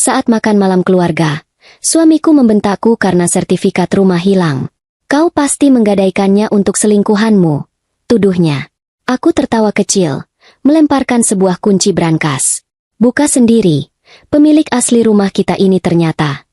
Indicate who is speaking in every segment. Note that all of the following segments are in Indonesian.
Speaker 1: Saat makan malam keluarga, suamiku membentakku karena sertifikat rumah hilang. Kau pasti menggadaikannya untuk selingkuhanmu, tuduhnya. Aku tertawa kecil, melemparkan sebuah kunci brankas. Buka sendiri, pemilik asli rumah kita ini ternyata.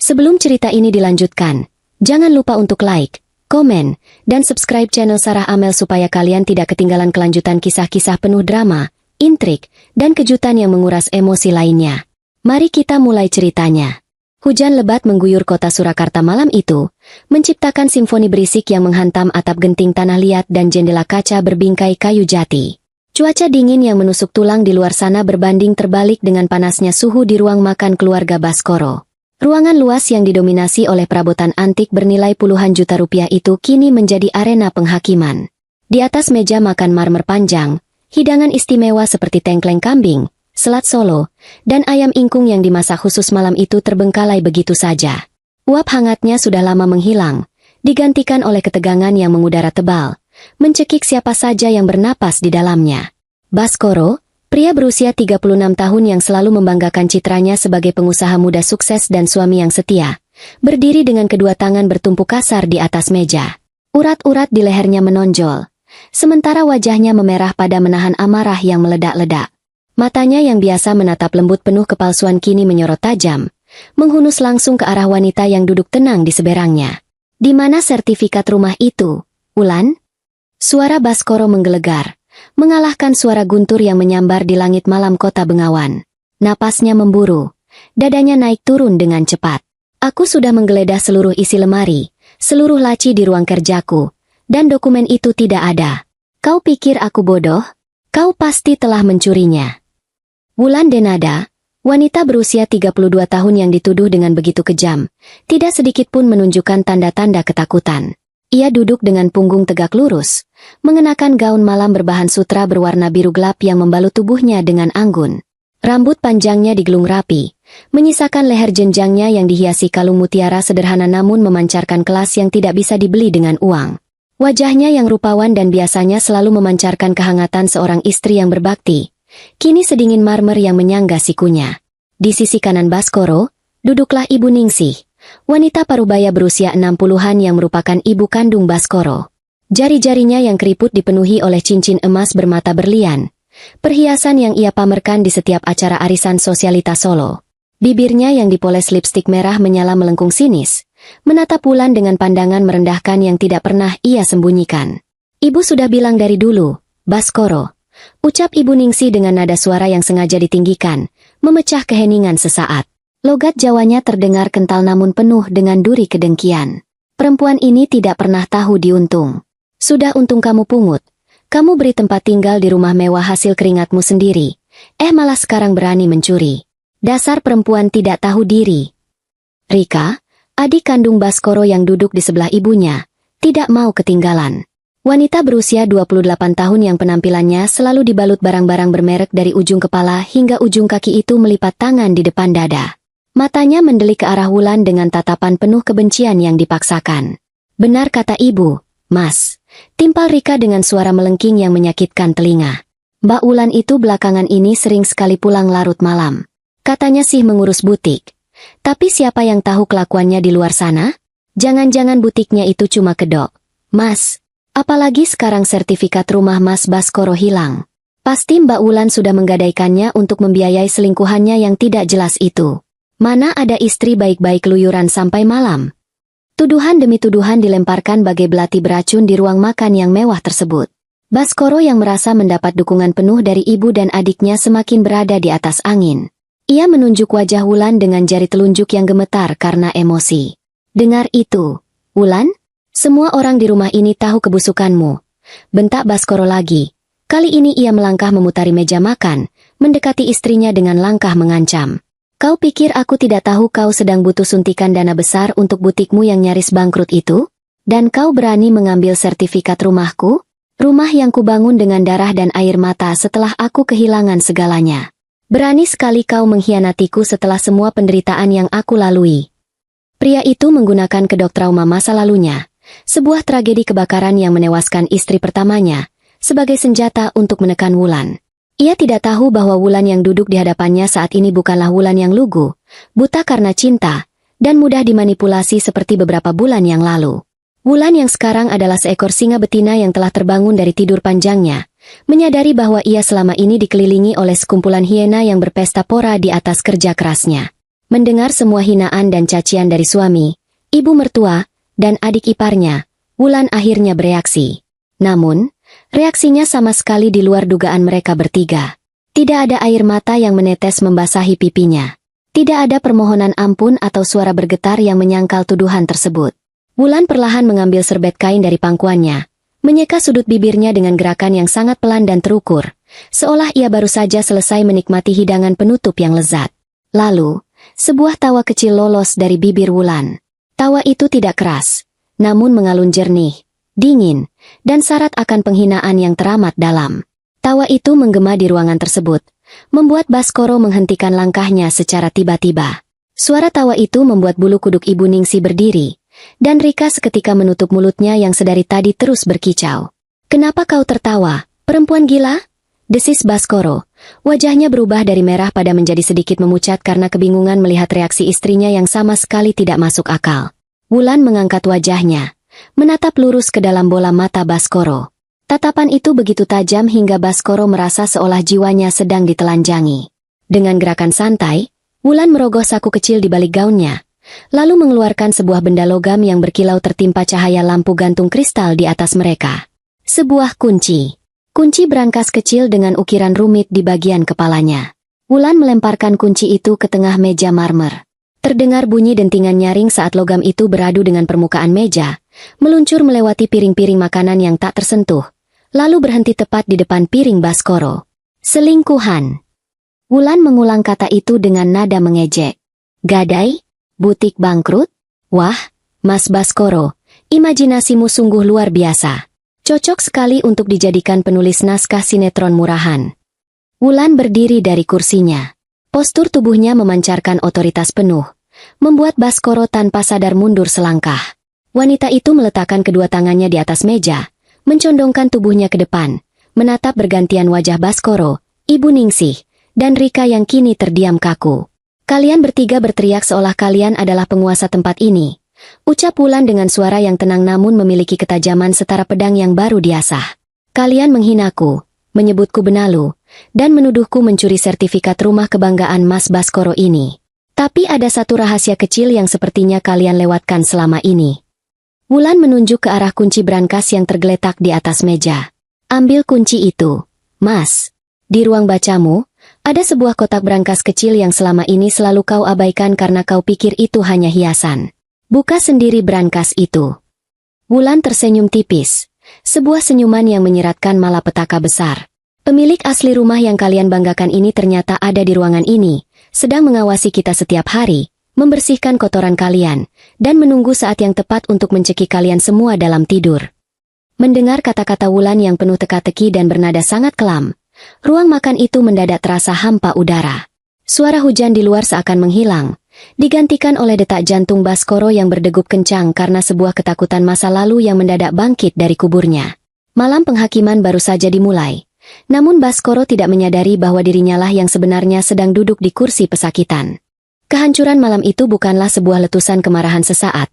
Speaker 1: Sebelum cerita ini dilanjutkan, jangan lupa untuk like, komen, dan subscribe channel Sarah Amel supaya kalian tidak ketinggalan kelanjutan kisah-kisah penuh drama, intrik, dan kejutan yang menguras emosi lainnya. Mari kita mulai ceritanya. Hujan lebat mengguyur kota Surakarta malam itu, menciptakan simfoni berisik yang menghantam atap genting tanah liat dan jendela kaca berbingkai kayu jati. Cuaca dingin yang menusuk tulang di luar sana berbanding terbalik dengan panasnya suhu di ruang makan keluarga Baskoro. Ruangan luas yang didominasi oleh perabotan antik bernilai puluhan juta rupiah itu kini menjadi arena penghakiman. Di atas meja makan marmer panjang, hidangan istimewa seperti tengkleng kambing, selat Solo, dan ayam ingkung yang dimasak khusus malam itu terbengkalai begitu saja. Uap hangatnya sudah lama menghilang, digantikan oleh ketegangan yang mengudara tebal, mencekik siapa saja yang bernapas di dalamnya. Baskoro, pria berusia 36 tahun yang selalu membanggakan citranya sebagai pengusaha muda sukses dan suami yang setia, berdiri dengan kedua tangan bertumpuk kasar di atas meja. Urat-urat di lehernya menonjol, sementara wajahnya memerah pada menahan amarah yang meledak-ledak. Matanya yang biasa menatap lembut penuh kepalsuan kini menyorot tajam, menghunus langsung ke arah wanita yang duduk tenang di seberangnya. Di mana sertifikat rumah itu, Wulan? Suara Baskoro menggelegar, mengalahkan suara guntur yang menyambar di langit malam kota Bengawan. Napasnya memburu, dadanya naik turun dengan cepat. Aku sudah menggeledah seluruh isi lemari, seluruh laci di ruang kerjaku, dan dokumen itu tidak ada. Kau pikir aku bodoh? Kau pasti telah mencurinya. Wulan Denada, wanita berusia 32 tahun yang dituduh dengan begitu kejam, tidak sedikit pun menunjukkan tanda-tanda ketakutan. Ia duduk dengan punggung tegak lurus, mengenakan gaun malam berbahan sutra berwarna biru gelap yang membalut tubuhnya dengan anggun. Rambut panjangnya digelung rapi, menyisakan leher jenjangnya yang dihiasi kalung mutiara sederhana namun memancarkan kelas yang tidak bisa dibeli dengan uang. Wajahnya yang rupawan dan biasanya selalu memancarkan kehangatan seorang istri yang berbakti, kini sedingin marmer yang menyangga sikunya. Di sisi kanan Baskoro, duduklah Ibu Ningsih, wanita parubaya berusia 60-an yang merupakan ibu kandung Baskoro. Jari-jarinya yang keriput dipenuhi oleh cincin emas bermata berlian, perhiasan yang ia pamerkan di setiap acara arisan sosialitas Solo. Bibirnya yang dipoles lipstik merah menyala melengkung sinis, menatap Wulan dengan pandangan merendahkan yang tidak pernah ia sembunyikan. Ibu sudah bilang dari dulu, Baskoro, ucap Ibu Ningsih dengan nada suara yang sengaja ditinggikan, memecah keheningan sesaat. Logat Jawanya terdengar kental namun penuh dengan duri kedengkian. Perempuan ini tidak pernah tahu diuntung. Sudah untung kamu pungut. Kamu beri tempat tinggal di rumah mewah hasil keringatmu sendiri. Malah sekarang berani mencuri. Dasar perempuan tidak tahu diri. Rika, adik kandung Baskoro yang duduk di sebelah ibunya, tidak mau ketinggalan. Wanita berusia 28 tahun yang penampilannya selalu dibalut barang-barang bermerek dari ujung kepala hingga ujung kaki itu melipat tangan di depan dada. Matanya mendelik ke arah Wulan dengan tatapan penuh kebencian yang dipaksakan. Benar kata ibu, Mas, timpal Rika dengan suara melengking yang menyakitkan telinga. Mbak Wulan itu belakangan ini sering sekali pulang larut malam. Katanya sih mengurus butik. Tapi siapa yang tahu kelakuannya di luar sana? Jangan-jangan butiknya itu cuma kedok. Mas, apalagi sekarang sertifikat rumah Mas Baskoro hilang. Pasti Mbak Wulan sudah menggadaikannya untuk membiayai selingkuhannya yang tidak jelas itu. Mana ada istri baik-baik keluyuran sampai malam. Tuduhan demi tuduhan dilemparkan bagai belati beracun di ruang makan yang mewah tersebut. Baskoro yang merasa mendapat dukungan penuh dari ibu dan adiknya semakin berada di atas angin. Ia menunjuk wajah Wulan dengan jari telunjuk yang gemetar karena emosi. Dengar itu, Wulan? Semua orang di rumah ini tahu kebusukanmu. Bentak Baskoro lagi. Kali ini ia melangkah memutari meja makan, mendekati istrinya dengan langkah mengancam. Kau pikir aku tidak tahu kau sedang butuh suntikan dana besar untuk butikmu yang nyaris bangkrut itu? Dan kau berani mengambil sertifikat rumahku? Rumah yang kubangun dengan darah dan air mata setelah aku kehilangan segalanya. Berani sekali kau mengkhianatiku setelah semua penderitaan yang aku lalui. Pria itu menggunakan kedok trauma masa lalunya, sebuah tragedi kebakaran yang menewaskan istri pertamanya, sebagai senjata untuk menekan Wulan. Ia tidak tahu bahwa Wulan yang duduk di hadapannya saat ini bukanlah Wulan yang lugu, buta karena cinta, dan mudah dimanipulasi seperti beberapa bulan yang lalu. Wulan yang sekarang adalah seekor singa betina yang telah terbangun dari tidur panjangnya, menyadari bahwa ia selama ini dikelilingi oleh sekumpulan hiena yang berpesta pora di atas kerja kerasnya. Mendengar semua hinaan dan cacian dari suami, ibu mertua, dan adik iparnya, Wulan akhirnya bereaksi. Namun, reaksinya sama sekali di luar dugaan mereka bertiga. Tidak ada air mata yang menetes membasahi pipinya. Tidak ada permohonan ampun atau suara bergetar yang menyangkal tuduhan tersebut. Wulan perlahan mengambil serbet kain dari pangkuannya, menyeka sudut bibirnya dengan gerakan yang sangat pelan dan terukur, seolah ia baru saja selesai menikmati hidangan penutup yang lezat. Lalu, sebuah tawa kecil lolos dari bibir Wulan. Tawa itu tidak keras, namun mengalun jernih, dingin, dan syarat akan penghinaan yang teramat dalam. Tawa itu menggema di ruangan tersebut, membuat Baskoro menghentikan langkahnya secara tiba-tiba. Suara tawa itu membuat bulu kuduk Ibu Ningsi berdiri, dan Rika seketika menutup mulutnya yang sedari tadi terus berkicau. "Kenapa kau tertawa, perempuan gila?" desis Baskoro. Wajahnya berubah dari merah pada menjadi sedikit memucat karena kebingungan melihat reaksi istrinya yang sama sekali tidak masuk akal. Wulan mengangkat wajahnya, menatap lurus ke dalam bola mata Baskoro. Tatapan itu begitu tajam hingga Baskoro merasa seolah jiwanya sedang ditelanjangi. Dengan gerakan santai, Wulan merogoh saku kecil di balik gaunnya, lalu mengeluarkan sebuah benda logam yang berkilau tertimpa cahaya lampu gantung kristal di atas mereka. Sebuah kunci. Kunci brankas kecil dengan ukiran rumit di bagian kepalanya. Wulan melemparkan kunci itu ke tengah meja marmer. Terdengar bunyi dentingan nyaring saat logam itu beradu dengan permukaan meja, meluncur melewati piring-piring makanan yang tak tersentuh, lalu berhenti tepat di depan piring Baskoro. "Selingkuhan." Wulan mengulang kata itu dengan nada mengejek. "Gadai? Butik bangkrut? Wah, Mas Baskoro, imajinasimu sungguh luar biasa. Cocok sekali untuk dijadikan penulis naskah sinetron murahan." Wulan berdiri dari kursinya. Postur tubuhnya memancarkan otoritas penuh, membuat Baskoro tanpa sadar mundur selangkah. Wanita itu meletakkan kedua tangannya di atas meja, mencondongkan tubuhnya ke depan, menatap bergantian wajah Baskoro, Ibu Ningsih, dan Rika yang kini terdiam kaku. "Kalian bertiga berteriak seolah kalian adalah penguasa tempat ini," ucap Wulan dengan suara yang tenang namun memiliki ketajaman setara pedang yang baru diasah. "Kalian menghinaku, menyebutku benalu, dan menuduhku mencuri sertifikat rumah kebanggaan Mas Baskoro ini. Tapi ada satu rahasia kecil yang sepertinya kalian lewatkan selama ini." Wulan menunjuk ke arah kunci brankas yang tergeletak di atas meja. "Ambil kunci itu, Mas. Di ruang bacamu, ada sebuah kotak brankas kecil yang selama ini selalu kau abaikan karena kau pikir itu hanya hiasan. Buka sendiri brankas itu." Wulan tersenyum tipis, sebuah senyuman yang menyeratkan malapetaka besar. "Pemilik asli rumah yang kalian banggakan ini ternyata ada di ruangan ini, sedang mengawasi kita setiap hari, membersihkan kotoran kalian, dan menunggu saat yang tepat untuk mencekik kalian semua dalam tidur." Mendengar kata-kata Wulan yang penuh teka-teki dan bernada sangat kelam, ruang makan itu mendadak terasa hampa udara. Suara hujan di luar seakan menghilang, digantikan oleh detak jantung Baskoro yang berdegup kencang karena sebuah ketakutan masa lalu yang mendadak bangkit dari kuburnya. Malam penghakiman baru saja dimulai, namun Baskoro tidak menyadari bahwa dirinya lah yang sebenarnya sedang duduk di kursi pesakitan. Kehancuran malam itu bukanlah sebuah letusan kemarahan sesaat,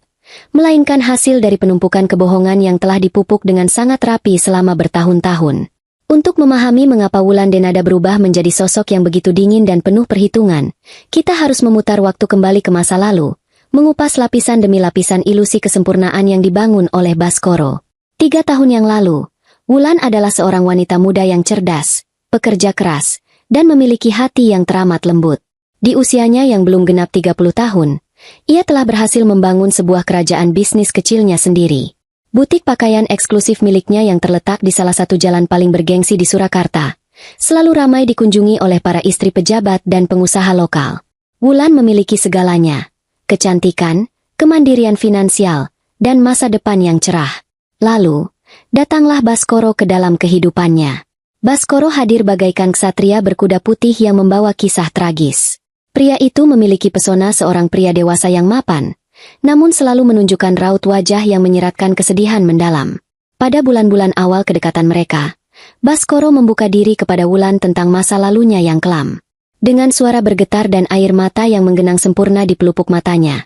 Speaker 1: melainkan hasil dari penumpukan kebohongan yang telah dipupuk dengan sangat rapi selama bertahun-tahun. Untuk memahami mengapa Wulan Denada berubah menjadi sosok yang begitu dingin dan penuh perhitungan, kita harus memutar waktu kembali ke masa lalu, mengupas lapisan demi lapisan ilusi kesempurnaan yang dibangun oleh Baskoro. 3 tahun yang lalu, Wulan adalah seorang wanita muda yang cerdas, pekerja keras, dan memiliki hati yang teramat lembut. Di usianya yang belum genap 30 tahun, ia telah berhasil membangun sebuah kerajaan bisnis kecilnya sendiri. Butik pakaian eksklusif miliknya yang terletak di salah satu jalan paling bergengsi di Surakarta, selalu ramai dikunjungi oleh para istri pejabat dan pengusaha lokal. Wulan memiliki segalanya: kecantikan, kemandirian finansial, dan masa depan yang cerah. Lalu, datanglah Baskoro ke dalam kehidupannya. Baskoro hadir bagaikan ksatria berkuda putih yang membawa kisah tragis. Pria itu memiliki pesona seorang pria dewasa yang mapan, namun selalu menunjukkan raut wajah yang menyeratkan kesedihan mendalam. Pada bulan-bulan awal kedekatan mereka, Baskoro membuka diri kepada Wulan tentang masa lalunya yang kelam. Dengan suara bergetar dan air mata yang menggenang sempurna di pelupuk matanya,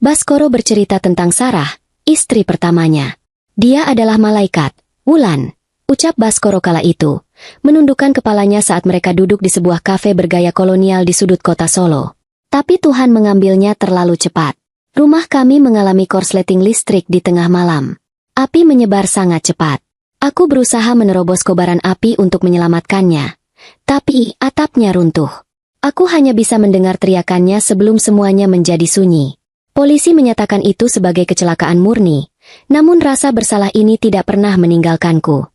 Speaker 1: Baskoro bercerita tentang Sarah, istri pertamanya. Dia adalah malaikat, Wulan, ucap Baskoro kala itu, menundukkan kepalanya saat mereka duduk di sebuah kafe bergaya kolonial di sudut kota Solo. Tapi Tuhan mengambilnya terlalu cepat. Rumah kami mengalami korsleting listrik di tengah malam. Api menyebar sangat cepat. Aku berusaha menerobos kobaran api untuk menyelamatkannya. Tapi atapnya runtuh. Aku hanya bisa mendengar teriakannya sebelum semuanya menjadi sunyi. Polisi menyatakan itu sebagai kecelakaan murni, namun rasa bersalah ini tidak pernah meninggalkanku.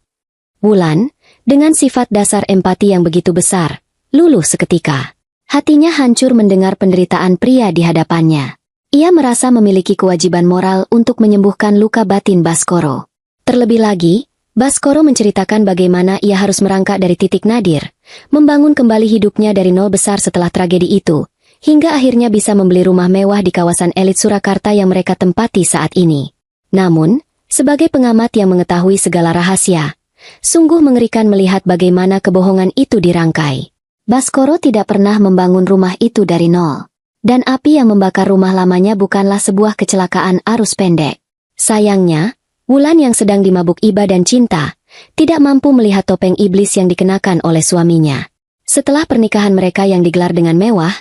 Speaker 1: Wulan, dengan sifat dasar empati yang begitu besar, luluh seketika. Hatinya hancur mendengar penderitaan pria di hadapannya. Ia merasa memiliki kewajiban moral untuk menyembuhkan luka batin Baskoro. Terlebih lagi, Baskoro menceritakan bagaimana ia harus merangkak dari titik nadir, membangun kembali hidupnya dari nol besar setelah tragedi itu, hingga akhirnya bisa membeli rumah mewah di kawasan elit Surakarta yang mereka tempati saat ini. Namun, sebagai pengamat yang mengetahui segala rahasia, sungguh mengerikan melihat bagaimana kebohongan itu dirangkai. Baskoro tidak pernah membangun rumah itu dari nol. Dan api yang membakar rumah lamanya bukanlah sebuah kecelakaan arus pendek. Sayangnya, Wulan yang sedang dimabuk iba dan cinta, tidak mampu melihat topeng iblis yang dikenakan oleh suaminya. Setelah pernikahan mereka yang digelar dengan mewah,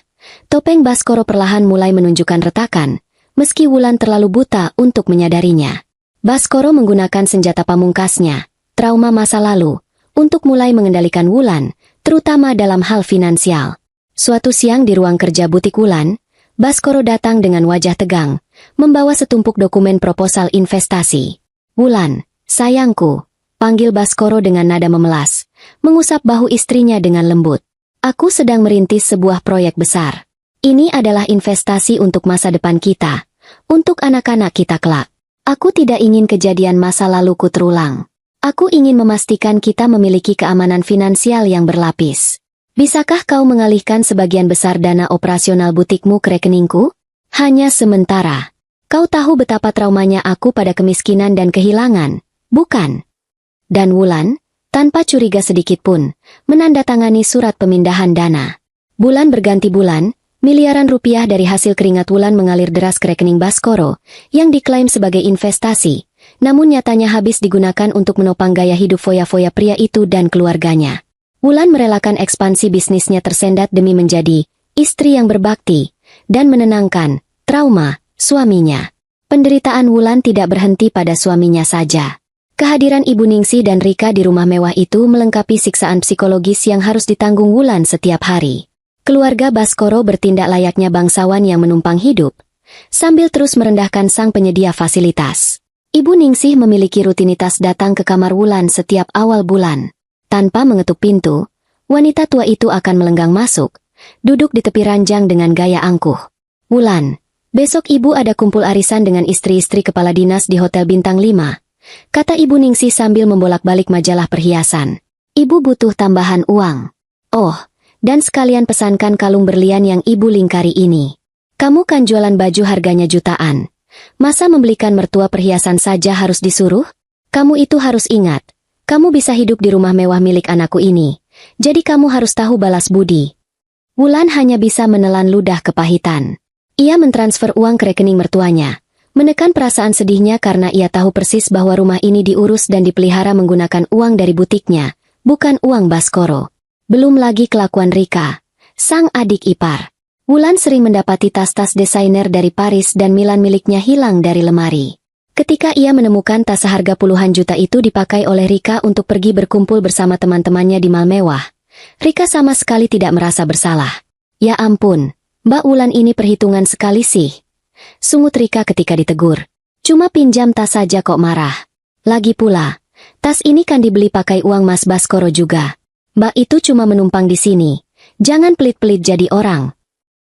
Speaker 1: topeng Baskoro perlahan mulai menunjukkan retakan, meski Wulan terlalu buta untuk menyadarinya. Baskoro menggunakan senjata pamungkasnya, trauma masa lalu, untuk mulai mengendalikan Wulan, terutama dalam hal finansial. Suatu siang di ruang kerja butik Wulan, Baskoro datang dengan wajah tegang, membawa setumpuk dokumen proposal investasi. Wulan, sayangku, panggil Baskoro dengan nada memelas, mengusap bahu istrinya dengan lembut. Aku sedang merintis sebuah proyek besar. Ini adalah investasi untuk masa depan kita, untuk anak-anak kita kelak. Aku tidak ingin kejadian masa laluku terulang. Aku ingin memastikan kita memiliki keamanan finansial yang berlapis. Bisakah kau mengalihkan sebagian besar dana operasional butikmu ke rekeningku? Hanya sementara. Kau tahu betapa traumanya aku pada kemiskinan dan kehilangan, bukan? Dan Wulan, tanpa curiga sedikit pun, menandatangani surat pemindahan dana. Bulan berganti bulan, miliaran rupiah dari hasil keringat Wulan mengalir deras ke rekening Baskoro, yang diklaim sebagai investasi, namun nyatanya habis digunakan untuk menopang gaya hidup foya-foya pria itu dan keluarganya. Wulan merelakan ekspansi bisnisnya tersendat demi menjadi istri yang berbakti dan menenangkan trauma suaminya. Penderitaan Wulan tidak berhenti pada suaminya saja. Kehadiran Ibu Ningsih dan Rika di rumah mewah itu melengkapi siksaan psikologis yang harus ditanggung Wulan setiap hari. Keluarga Baskoro bertindak layaknya bangsawan yang menumpang hidup, sambil terus merendahkan sang penyedia fasilitas. Ibu Ningsih memiliki rutinitas datang ke kamar Wulan setiap awal bulan. Tanpa mengetuk pintu, wanita tua itu akan melenggang masuk, duduk di tepi ranjang dengan gaya angkuh. Wulan, besok ibu ada kumpul arisan dengan istri-istri kepala dinas di Hotel Bintang 5, kata Ibu Ningsih sambil membolak-balik majalah perhiasan. Ibu butuh tambahan uang. Oh, dan sekalian pesankan kalung berlian yang ibu lingkari ini. Kamu kan jualan baju harganya jutaan. Masa membelikan mertua perhiasan saja harus disuruh? Kamu itu harus ingat. Kamu bisa hidup di rumah mewah milik anakku ini. Jadi kamu harus tahu balas budi. Wulan hanya bisa menelan ludah kepahitan. Ia mentransfer uang ke rekening mertuanya, menekan perasaan sedihnya karena ia tahu persis bahwa rumah ini diurus dan dipelihara menggunakan uang dari butiknya, bukan uang Baskoro. Belum lagi kelakuan Rika, sang adik ipar. Wulan sering mendapati tas-tas desainer dari Paris dan Milan miliknya hilang dari lemari. Ketika ia menemukan tas seharga puluhan juta itu dipakai oleh Rika untuk pergi berkumpul bersama teman-temannya di mal mewah, Rika sama sekali tidak merasa bersalah. Ya ampun, Mbak Wulan ini perhitungan sekali sih. Sungut Rika ketika ditegur. Cuma pinjam tas saja kok marah. Lagi pula, tas ini kan dibeli pakai uang Mas Baskoro juga. Mbak itu cuma menumpang di sini. Jangan pelit-pelit jadi orang.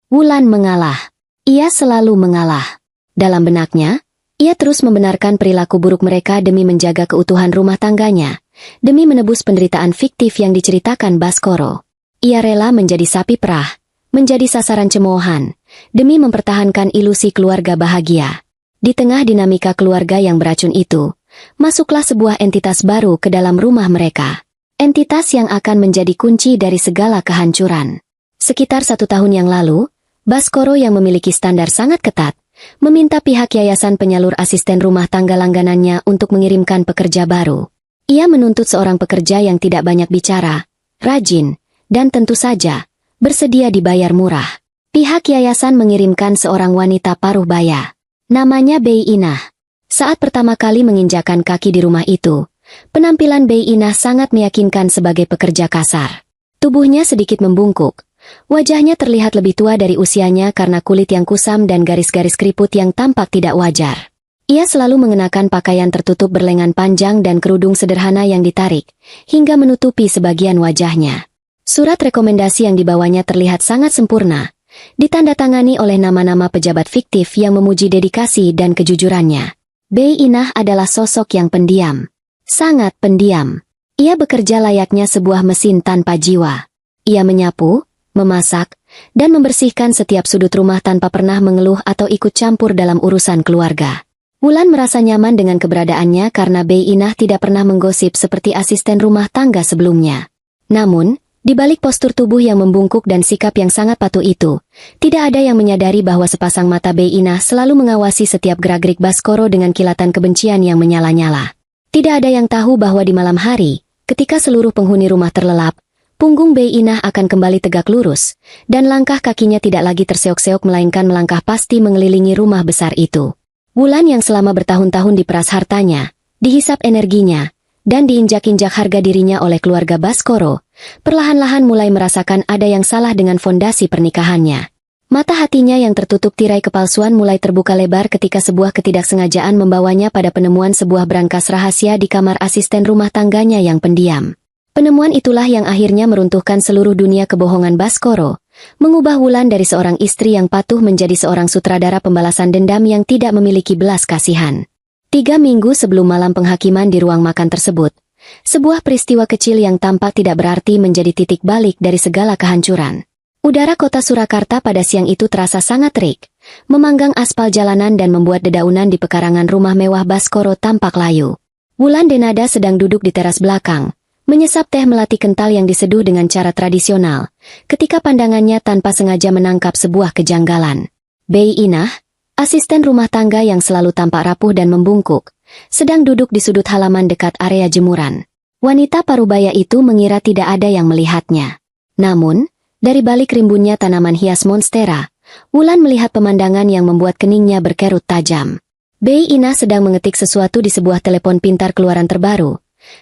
Speaker 1: Wulan mengalah. Ia selalu mengalah. Dalam benaknya, ia terus membenarkan perilaku buruk mereka demi menjaga keutuhan rumah tangganya, demi menebus penderitaan fiktif yang diceritakan Baskoro. Ia rela menjadi sapi perah, menjadi sasaran cemoohan, demi mempertahankan ilusi keluarga bahagia. Di tengah dinamika keluarga yang beracun itu, masuklah sebuah entitas baru ke dalam rumah mereka. entitas yang akan menjadi kunci dari segala kehancuran. Sekitar 1 tahun yang lalu, Baskoro yang memiliki standar sangat ketat, meminta pihak yayasan penyalur asisten rumah tangga langganannya untuk mengirimkan pekerja baru. Ia menuntut seorang pekerja yang tidak banyak bicara, rajin, dan tentu saja, bersedia dibayar murah. Pihak yayasan mengirimkan seorang wanita paruh baya. Namanya Bei Inah. Saat pertama kali menginjakan kaki di rumah itu, penampilan Bei Inah sangat meyakinkan sebagai pekerja kasar. Tubuhnya sedikit membungkuk. Wajahnya terlihat lebih tua dari usianya karena kulit yang kusam dan garis-garis keriput yang tampak tidak wajar. Ia selalu mengenakan pakaian tertutup berlengan panjang dan kerudung sederhana yang ditarik, hingga menutupi sebagian wajahnya. Surat rekomendasi yang dibawanya terlihat sangat sempurna, ditandatangani oleh nama-nama pejabat fiktif yang memuji dedikasi dan kejujurannya. Bei Inah adalah sosok yang pendiam. Sangat pendiam. Ia bekerja layaknya sebuah mesin tanpa jiwa. Ia menyapu, memasak, dan membersihkan setiap sudut rumah tanpa pernah mengeluh atau ikut campur dalam urusan keluarga. Wulan merasa nyaman dengan keberadaannya karena Bei Inah tidak pernah menggosip seperti asisten rumah tangga sebelumnya. Namun, di balik postur tubuh yang membungkuk dan sikap yang sangat patuh itu, tidak ada yang menyadari bahwa sepasang mata Bei Inah selalu mengawasi setiap gerak-gerik Baskoro dengan kilatan kebencian yang menyala-nyala. Tidak ada yang tahu bahwa di malam hari, ketika seluruh penghuni rumah terlelap, punggung Bei Inah akan kembali tegak lurus, dan langkah kakinya tidak lagi terseok-seok melainkan melangkah pasti mengelilingi rumah besar itu. Wulan yang selama bertahun-tahun diperas hartanya, dihisap energinya, dan diinjak-injak harga dirinya oleh keluarga Baskoro, perlahan-lahan mulai merasakan ada yang salah dengan fondasi pernikahannya. Mata hatinya yang tertutup tirai kepalsuan mulai terbuka lebar ketika sebuah ketidaksengajaan membawanya pada penemuan sebuah brankas rahasia di kamar asisten rumah tangganya yang pendiam. Penemuan itulah yang akhirnya meruntuhkan seluruh dunia kebohongan Baskoro, mengubah Wulan dari seorang istri yang patuh menjadi seorang sutradara pembalasan dendam yang tidak memiliki belas kasihan. 3 minggu sebelum malam penghakiman di ruang makan tersebut, sebuah peristiwa kecil yang tampak tidak berarti menjadi titik balik dari segala kehancuran. Udara kota Surakarta pada siang itu terasa sangat terik, memanggang aspal jalanan dan membuat dedaunan di pekarangan rumah mewah Baskoro tampak layu. Wulan Denada sedang duduk di teras belakang, menyesap teh melati kental yang diseduh dengan cara tradisional, ketika pandangannya tanpa sengaja menangkap sebuah kejanggalan. Bei Inah, asisten rumah tangga yang selalu tampak rapuh dan membungkuk, sedang duduk di sudut halaman dekat area jemuran. Wanita parubaya itu mengira tidak ada yang melihatnya. Namun, dari balik rimbunnya tanaman hias monstera, Wulan melihat pemandangan yang membuat keningnya berkerut tajam. Bei Inah sedang mengetik sesuatu di sebuah telepon pintar keluaran terbaru.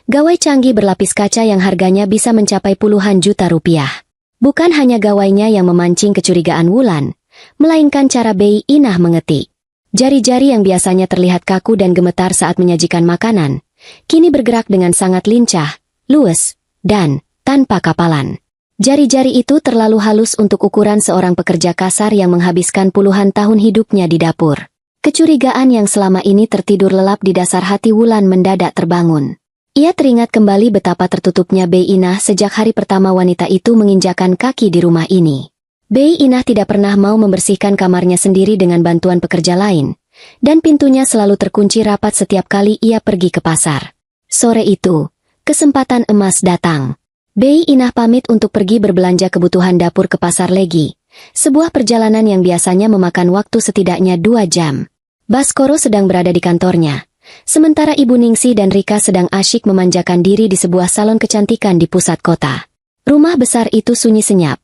Speaker 1: Gawai canggih berlapis kaca yang harganya bisa mencapai puluhan juta rupiah. Bukan hanya gawainya yang memancing kecurigaan Wulan, melainkan cara Bei Inah mengetik. Jari-jari yang biasanya terlihat kaku dan gemetar saat menyajikan makanan, kini bergerak dengan sangat lincah, luwes, dan tanpa kapalan. Jari-jari itu terlalu halus untuk ukuran seorang pekerja kasar yang menghabiskan puluhan tahun hidupnya di dapur. Kecurigaan yang selama ini tertidur lelap di dasar hati Wulan mendadak terbangun. Ia teringat kembali betapa tertutupnya Bei Inah sejak hari pertama wanita itu menginjakan kaki di rumah ini. Bei Inah tidak pernah mau membersihkan kamarnya sendiri dengan bantuan pekerja lain, dan pintunya selalu terkunci rapat setiap kali ia pergi ke pasar. Sore itu, kesempatan emas datang. Bei Inah pamit untuk pergi berbelanja kebutuhan dapur ke pasar Legi, sebuah perjalanan yang biasanya memakan waktu setidaknya 2 jam. Baskoro sedang berada di kantornya, sementara Ibu Ningsi dan Rika sedang asyik memanjakan diri di sebuah salon kecantikan di pusat kota. Rumah besar itu sunyi senyap,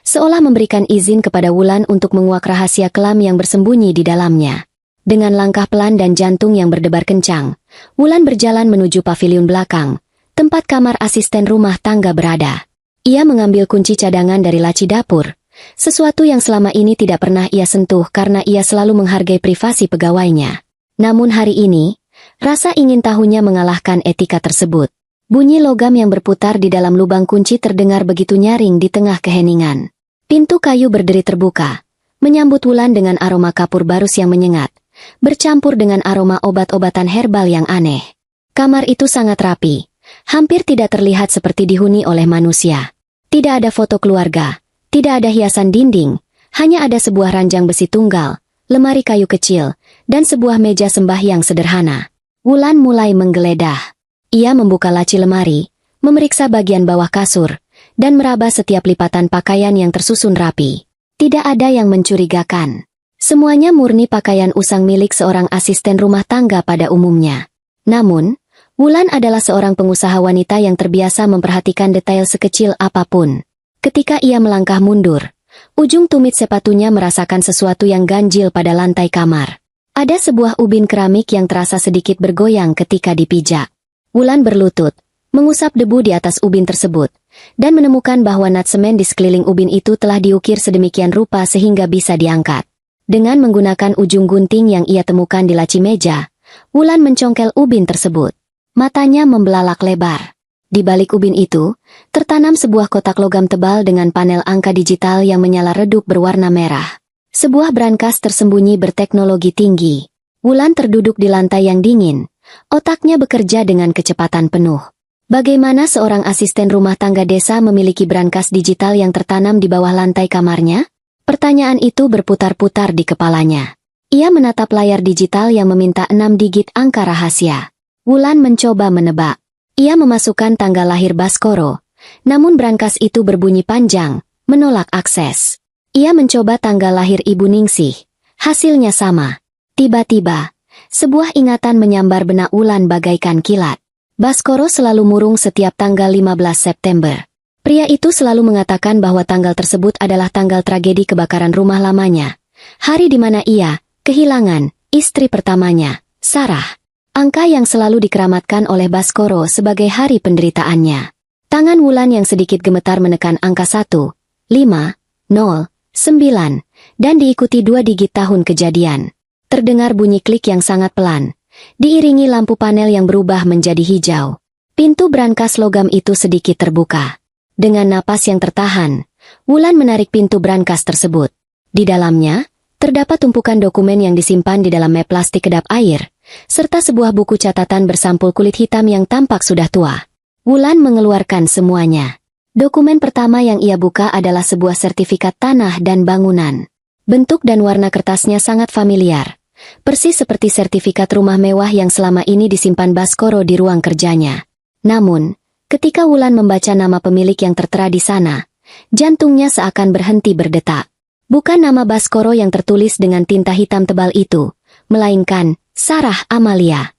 Speaker 1: seolah memberikan izin kepada Wulan untuk menguak rahasia kelam yang bersembunyi di dalamnya. Dengan langkah pelan dan jantung yang berdebar kencang, Wulan berjalan menuju paviliun belakang, tempat kamar asisten rumah tangga berada. Ia mengambil kunci cadangan dari laci dapur, sesuatu yang selama ini tidak pernah ia sentuh karena ia selalu menghargai privasi pegawainya. Namun hari ini, rasa ingin tahunya mengalahkan etika tersebut. Bunyi logam yang berputar di dalam lubang kunci terdengar begitu nyaring di tengah keheningan. Pintu kayu berderi terbuka, menyambut Wulan dengan aroma kapur barus yang menyengat, bercampur dengan aroma obat-obatan herbal yang aneh. Kamar itu sangat rapi, hampir tidak terlihat seperti dihuni oleh manusia. Tidak ada foto keluarga, tidak ada hiasan dinding, hanya ada sebuah ranjang besi tunggal, lemari kayu kecil, dan sebuah meja sembahyang sederhana. Wulan mulai menggeledah. Ia membuka laci lemari, memeriksa bagian bawah kasur, dan meraba setiap lipatan pakaian yang tersusun rapi. Tidak ada yang mencurigakan. Semuanya murni pakaian usang milik seorang asisten rumah tangga pada umumnya. Namun, Wulan adalah seorang pengusaha wanita yang terbiasa memperhatikan detail sekecil apapun. Ketika ia melangkah mundur, ujung tumit sepatunya merasakan sesuatu yang ganjil pada lantai kamar. Ada sebuah ubin keramik yang terasa sedikit bergoyang ketika dipijak. Wulan berlutut, mengusap debu di atas ubin tersebut, dan menemukan bahwa nat semen di sekeliling ubin itu telah diukir sedemikian rupa sehingga bisa diangkat. Dengan menggunakan ujung gunting yang ia temukan di laci meja, Wulan mencongkel ubin tersebut. Matanya membelalak lebar. Di balik ubin itu, tertanam sebuah kotak logam tebal dengan panel angka digital yang menyala redup berwarna merah. Sebuah brankas tersembunyi berteknologi tinggi. Wulan terduduk di lantai yang dingin. Otaknya bekerja dengan kecepatan penuh. Bagaimana seorang asisten rumah tangga desa memiliki brankas digital yang tertanam di bawah lantai kamarnya? Pertanyaan itu berputar-putar di kepalanya. Ia menatap layar digital yang meminta 6 digit angka rahasia. Wulan mencoba menebak. Ia memasukkan tanggal lahir Baskoro, namun brankas itu berbunyi panjang, menolak akses. Ia mencoba tanggal lahir Ibu Ningsih. Hasilnya sama. Tiba-tiba, sebuah ingatan menyambar benak Wulan bagaikan kilat. Baskoro selalu murung setiap tanggal 15 September. Pria itu selalu mengatakan bahwa tanggal tersebut adalah tanggal tragedi kebakaran rumah lamanya. Hari di mana ia kehilangan istri pertamanya, Sarah. Angka yang selalu dikeramatkan oleh Baskoro sebagai hari penderitaannya. Tangan Wulan yang sedikit gemetar menekan angka 1, 5, 0, 9, dan diikuti 2 digit tahun kejadian. Terdengar bunyi klik yang sangat pelan, diiringi lampu panel yang berubah menjadi hijau. Pintu brankas logam itu sedikit terbuka. Dengan napas yang tertahan, Wulan menarik pintu brankas tersebut. Di dalamnya, terdapat tumpukan dokumen yang disimpan di dalam map plastik kedap air, serta sebuah buku catatan bersampul kulit hitam yang tampak sudah tua. Wulan mengeluarkan semuanya. Dokumen pertama yang ia buka adalah sebuah sertifikat tanah dan bangunan. Bentuk dan warna kertasnya sangat familiar. Persis seperti sertifikat rumah mewah yang selama ini disimpan Baskoro di ruang kerjanya. Namun, ketika Wulan membaca nama pemilik yang tertera di sana, jantungnya seakan berhenti berdetak. Bukan nama Baskoro yang tertulis dengan tinta hitam tebal itu, melainkan Sarah Amalia.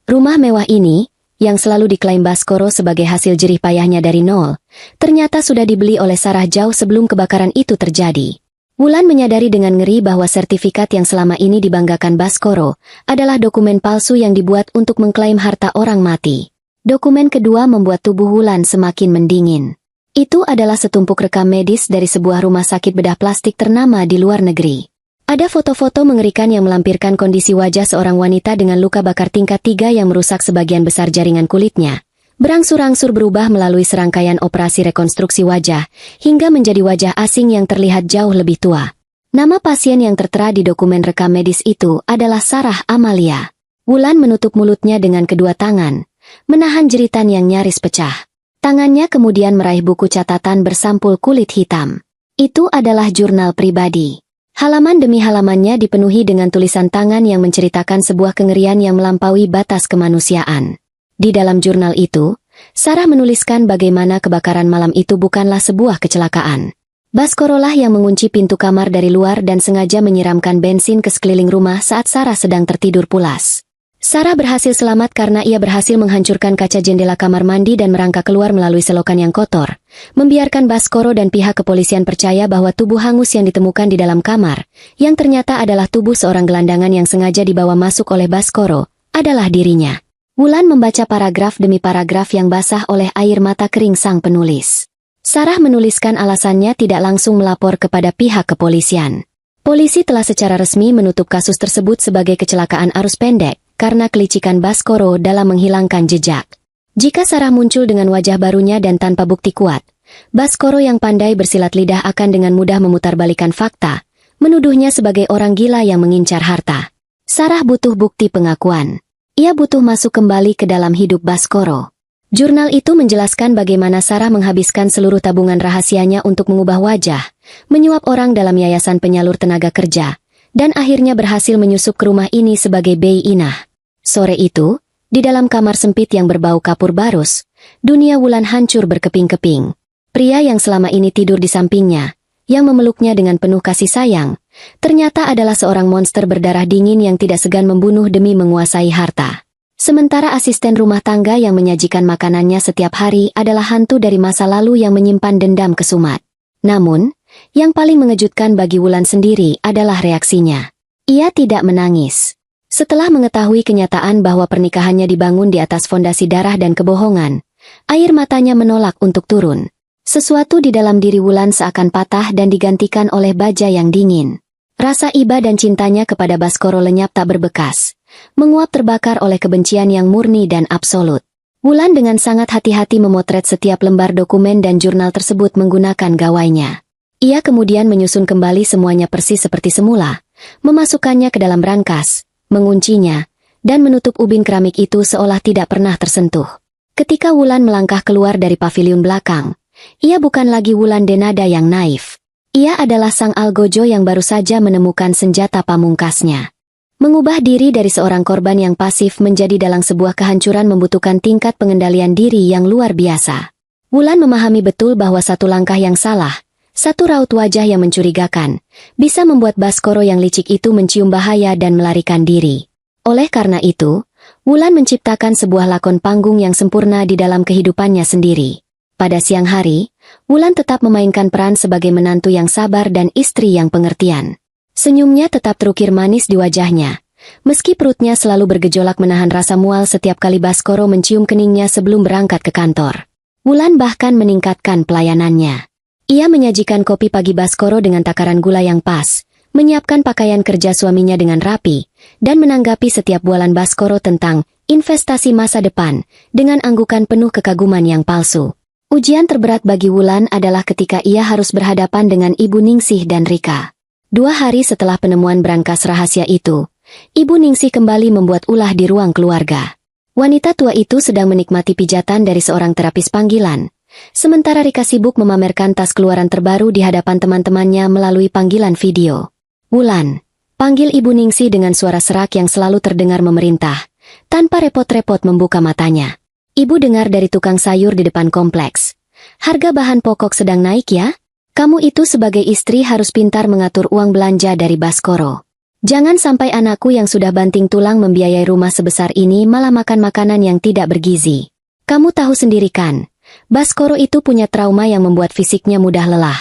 Speaker 1: Rumah mewah ini, yang selalu diklaim Baskoro sebagai hasil jerih payahnya dari nol, ternyata sudah dibeli oleh Sarah jauh sebelum kebakaran itu terjadi. Wulan menyadari dengan ngeri bahwa sertifikat yang selama ini dibanggakan Baskoro adalah dokumen palsu yang dibuat untuk mengklaim harta orang mati. Dokumen kedua membuat tubuh Wulan semakin mendingin. Itu adalah setumpuk rekam medis dari sebuah rumah sakit bedah plastik ternama di luar negeri. Ada foto-foto mengerikan yang melampirkan kondisi wajah seorang wanita dengan luka bakar tingkat 3 yang merusak sebagian besar jaringan kulitnya. Berangsur-angsur berubah melalui serangkaian operasi rekonstruksi wajah, hingga menjadi wajah asing yang terlihat jauh lebih tua. Nama pasien yang tertera di dokumen rekam medis itu adalah Sarah Amalia. Wulan menutup mulutnya dengan kedua tangan, menahan jeritan yang nyaris pecah. Tangannya kemudian meraih buku catatan bersampul kulit hitam. Itu adalah jurnal pribadi. Halaman demi halamannya dipenuhi dengan tulisan tangan yang menceritakan sebuah kengerian yang melampaui batas kemanusiaan. Di dalam jurnal itu, Sarah menuliskan bagaimana kebakaran malam itu bukanlah sebuah kecelakaan. Baskoro lah yang mengunci pintu kamar dari luar dan sengaja menyiramkan bensin ke sekeliling rumah saat Sarah sedang tertidur pulas. Sarah berhasil selamat karena ia berhasil menghancurkan kaca jendela kamar mandi dan merangkak keluar melalui selokan yang kotor, membiarkan Baskoro dan pihak kepolisian percaya bahwa tubuh hangus yang ditemukan di dalam kamar, yang ternyata adalah tubuh seorang gelandangan yang sengaja dibawa masuk oleh Baskoro, adalah dirinya. Wulan membaca paragraf demi paragraf yang basah oleh air mata kering sang penulis. Sarah menuliskan alasannya tidak langsung melapor kepada pihak kepolisian. Polisi telah secara resmi menutup kasus tersebut sebagai kecelakaan arus pendek, karena kelicikan Baskoro dalam menghilangkan jejak. Jika Sarah muncul dengan wajah barunya dan tanpa bukti kuat, Baskoro yang pandai bersilat lidah akan dengan mudah memutarbalikan fakta, menuduhnya sebagai orang gila yang mengincar harta. Sarah butuh bukti pengakuan. Ia butuh masuk kembali ke dalam hidup Baskoro. Jurnal itu menjelaskan bagaimana Sarah menghabiskan seluruh tabungan rahasianya untuk mengubah wajah, menyuap orang dalam yayasan penyalur tenaga kerja, dan akhirnya berhasil menyusup ke rumah ini sebagai Bei Inah. Sore itu, di dalam kamar sempit yang berbau kapur barus, dunia Wulan hancur berkeping-keping. Pria yang selama ini tidur di sampingnya, yang memeluknya dengan penuh kasih sayang, ternyata adalah seorang monster berdarah dingin yang tidak segan membunuh demi menguasai harta. Sementara asisten rumah tangga yang menyajikan makanannya setiap hari adalah hantu dari masa lalu yang menyimpan dendam kesumat. Namun, yang paling mengejutkan bagi Wulan sendiri adalah reaksinya. Ia tidak menangis. Setelah mengetahui kenyataan bahwa pernikahannya dibangun di atas fondasi darah dan kebohongan, air matanya menolak untuk turun. Sesuatu di dalam diri Wulan seakan patah dan digantikan oleh baja yang dingin. Rasa iba dan cintanya kepada Baskoro lenyap tak berbekas, menguap terbakar oleh kebencian yang murni dan absolut. Wulan dengan sangat hati-hati memotret setiap lembar dokumen dan jurnal tersebut menggunakan gawainya. Ia kemudian menyusun kembali semuanya persis seperti semula, memasukkannya ke dalam brankas, menguncinya, dan menutup ubin keramik itu seolah tidak pernah tersentuh. Ketika Wulan melangkah keluar dari paviliun belakang, ia bukan lagi Wulan Denada yang naif. Ia adalah sang algojo yang baru saja menemukan senjata pamungkasnya. Mengubah diri dari seorang korban yang pasif menjadi dalang sebuah kehancuran membutuhkan tingkat pengendalian diri yang luar biasa. Wulan memahami betul bahwa satu langkah yang salah, satu raut wajah yang mencurigakan, bisa membuat Baskoro yang licik itu mencium bahaya dan melarikan diri. Oleh karena itu, Wulan menciptakan sebuah lakon panggung yang sempurna di dalam kehidupannya sendiri. Pada siang hari, Wulan tetap memainkan peran sebagai menantu yang sabar dan istri yang pengertian. Senyumnya tetap terukir manis di wajahnya, meski perutnya selalu bergejolak menahan rasa mual setiap kali Baskoro mencium keningnya sebelum berangkat ke kantor. Wulan bahkan meningkatkan pelayanannya. Ia menyajikan kopi pagi Baskoro dengan takaran gula yang pas, menyiapkan pakaian kerja suaminya dengan rapi, dan menanggapi setiap bualan Baskoro tentang investasi masa depan dengan anggukan penuh kekaguman yang palsu. Ujian terberat bagi Wulan adalah ketika ia harus berhadapan dengan Ibu Ningsih dan Rika. 2 hari setelah penemuan brankas rahasia itu, Ibu Ningsih kembali membuat ulah di ruang keluarga. Wanita tua itu sedang menikmati pijatan dari seorang terapis panggilan. Sementara Rika sibuk memamerkan tas keluaran terbaru di hadapan teman-temannya melalui panggilan video. Wulan, panggil Ibu Ningsih dengan suara serak yang selalu terdengar memerintah, tanpa repot-repot membuka matanya. Ibu dengar dari tukang sayur di depan kompleks. Harga bahan pokok sedang naik ya? Kamu itu sebagai istri harus pintar mengatur uang belanja dari Baskoro. Jangan sampai anakku yang sudah banting tulang membiayai rumah sebesar ini malah makan makanan yang tidak bergizi. Kamu tahu sendiri kan? Baskoro itu punya trauma yang membuat fisiknya mudah lelah.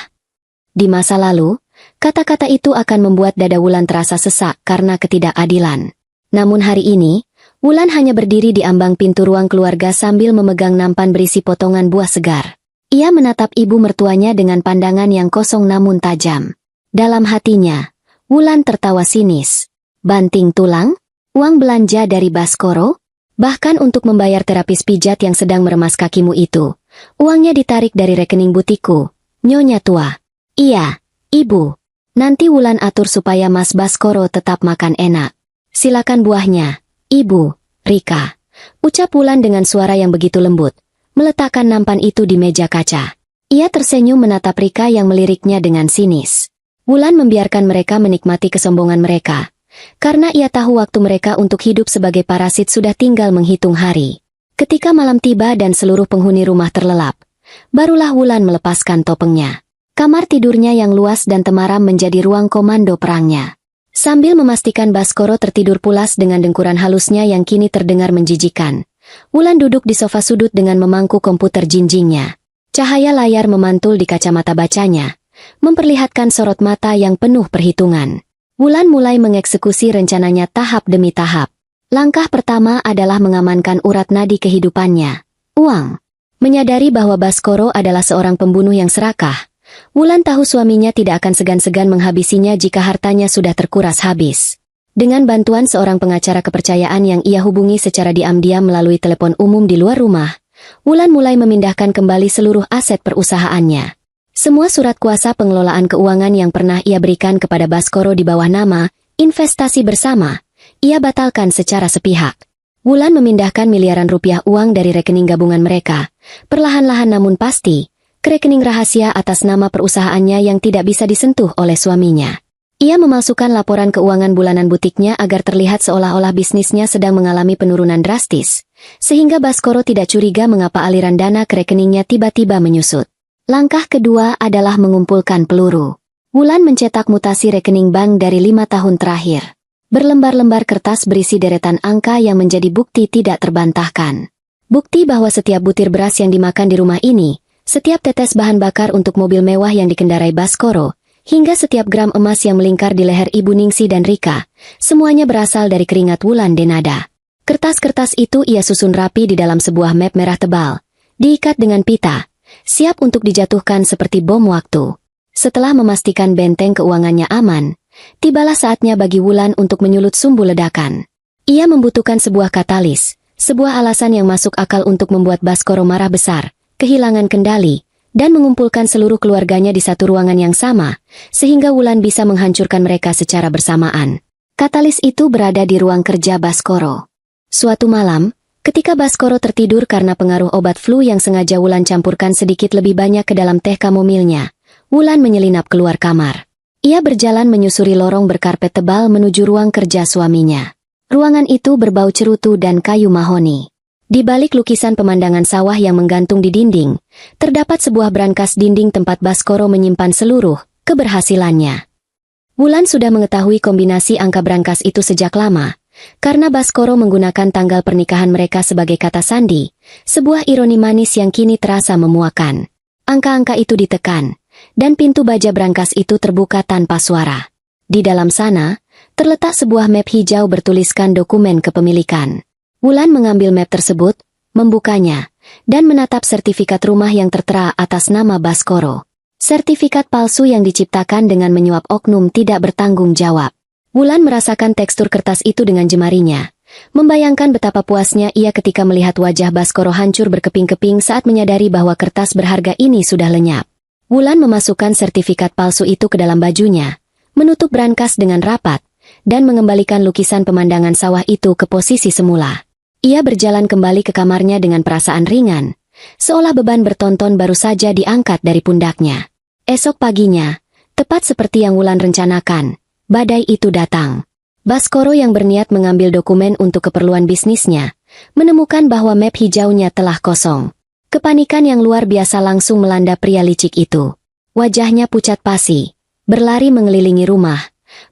Speaker 1: Di masa lalu, kata-kata itu akan membuat dada Wulan terasa sesak karena ketidakadilan. Namun hari ini, Wulan hanya berdiri di ambang pintu ruang keluarga sambil memegang nampan berisi potongan buah segar. Ia menatap ibu mertuanya dengan pandangan yang kosong namun tajam. Dalam hatinya, Wulan tertawa sinis. Banting tulang? Uang belanja dari Baskoro? Bahkan untuk membayar terapis pijat yang sedang meremas kakimu itu, uangnya ditarik dari rekening butikku, Nyonya tua. Iya, Ibu. Nanti Wulan atur supaya Mas Baskoro tetap makan enak. Silakan buahnya, Ibu, Rika. Ucap Wulan dengan suara yang begitu lembut, meletakkan nampan itu di meja kaca. Ia tersenyum menatap Rika yang meliriknya dengan sinis. Wulan membiarkan mereka menikmati kesombongan mereka, karena ia tahu waktu mereka untuk hidup sebagai parasit sudah tinggal menghitung hari. Ketika malam tiba dan seluruh penghuni rumah terlelap, barulah Wulan melepaskan topengnya. Kamar tidurnya yang luas dan temaram menjadi ruang komando perangnya. Sambil memastikan Baskoro tertidur pulas dengan dengkuran halusnya yang kini terdengar menjijikan, Wulan duduk di sofa sudut dengan memangku komputer jinjingnya. Cahaya layar memantul di kacamata bacanya, memperlihatkan sorot mata yang penuh perhitungan. Wulan mulai mengeksekusi rencananya tahap demi tahap. Langkah pertama adalah mengamankan urat nadi kehidupannya, uang. Menyadari bahwa Baskoro adalah seorang pembunuh yang serakah, Wulan tahu suaminya tidak akan segan-segan menghabisinya jika hartanya sudah terkuras habis. Dengan bantuan seorang pengacara kepercayaan yang ia hubungi secara diam-diam melalui telepon umum di luar rumah, Wulan mulai memindahkan kembali seluruh aset perusahaannya. Semua surat kuasa pengelolaan keuangan yang pernah ia berikan kepada Baskoro di bawah nama investasi bersama, ia batalkan secara sepihak. Wulan memindahkan miliaran rupiah uang dari rekening gabungan mereka, perlahan-lahan namun pasti, ke rekening rahasia atas nama perusahaannya yang tidak bisa disentuh oleh suaminya. Ia memalsukan laporan keuangan bulanan butiknya agar terlihat seolah-olah bisnisnya sedang mengalami penurunan drastis, sehingga Baskoro tidak curiga mengapa aliran dana ke rekeningnya tiba-tiba menyusut. Langkah kedua adalah mengumpulkan peluru. Wulan mencetak mutasi rekening bank dari 5 tahun terakhir. Berlembar-lembar kertas berisi deretan angka yang menjadi bukti tidak terbantahkan. Bukti bahwa setiap butir beras yang dimakan di rumah ini, setiap tetes bahan bakar untuk mobil mewah yang dikendarai Baskoro, hingga setiap gram emas yang melingkar di leher Ibu Ningsih dan Rika, semuanya berasal dari keringat Wulan Denada. Kertas-kertas itu ia susun rapi di dalam sebuah map merah tebal, diikat dengan pita, siap untuk dijatuhkan seperti bom waktu. Setelah memastikan benteng keuangannya aman, tibalah saatnya bagi Wulan untuk menyulut sumbu ledakan. Ia membutuhkan sebuah katalis, sebuah alasan yang masuk akal untuk membuat Baskoro marah besar, kehilangan kendali, dan mengumpulkan seluruh keluarganya di satu ruangan yang sama, sehingga Wulan bisa menghancurkan mereka secara bersamaan. Katalis itu berada di ruang kerja Baskoro. Suatu malam, ketika Baskoro tertidur karena pengaruh obat flu yang sengaja Wulan campurkan sedikit lebih banyak ke dalam teh kamomilnya, Wulan menyelinap keluar kamar. Ia berjalan menyusuri lorong berkarpet tebal menuju ruang kerja suaminya. Ruangan itu berbau cerutu dan kayu mahoni. Di balik lukisan pemandangan sawah yang menggantung di dinding, terdapat sebuah brankas dinding tempat Baskoro menyimpan seluruh keberhasilannya. Wulan sudah mengetahui kombinasi angka brankas itu sejak lama, karena Baskoro menggunakan tanggal pernikahan mereka sebagai kata sandi, sebuah ironi manis yang kini terasa memuakan. Angka-angka itu ditekan, dan pintu baja brankas itu terbuka tanpa suara. Di dalam sana, terletak sebuah map hijau bertuliskan dokumen kepemilikan. Wulan mengambil map tersebut, membukanya, dan menatap sertifikat rumah yang tertera atas nama Baskoro. Sertifikat palsu yang diciptakan dengan menyuap oknum tidak bertanggung jawab. Wulan merasakan tekstur kertas itu dengan jemarinya, membayangkan betapa puasnya ia ketika melihat wajah Baskoro hancur berkeping-keping saat menyadari bahwa kertas berharga ini sudah lenyap. Wulan memasukkan sertifikat palsu itu ke dalam bajunya, menutup brankas dengan rapat, dan mengembalikan lukisan pemandangan sawah itu ke posisi semula. Ia berjalan kembali ke kamarnya dengan perasaan ringan, seolah beban bertonton baru saja diangkat dari pundaknya. Esok paginya, tepat seperti yang Wulan rencanakan, badai itu datang. Baskoro yang berniat mengambil dokumen untuk keperluan bisnisnya, menemukan bahwa map hijaunya telah kosong. Kepanikan yang luar biasa langsung melanda pria licik itu. Wajahnya pucat pasi, berlari mengelilingi rumah,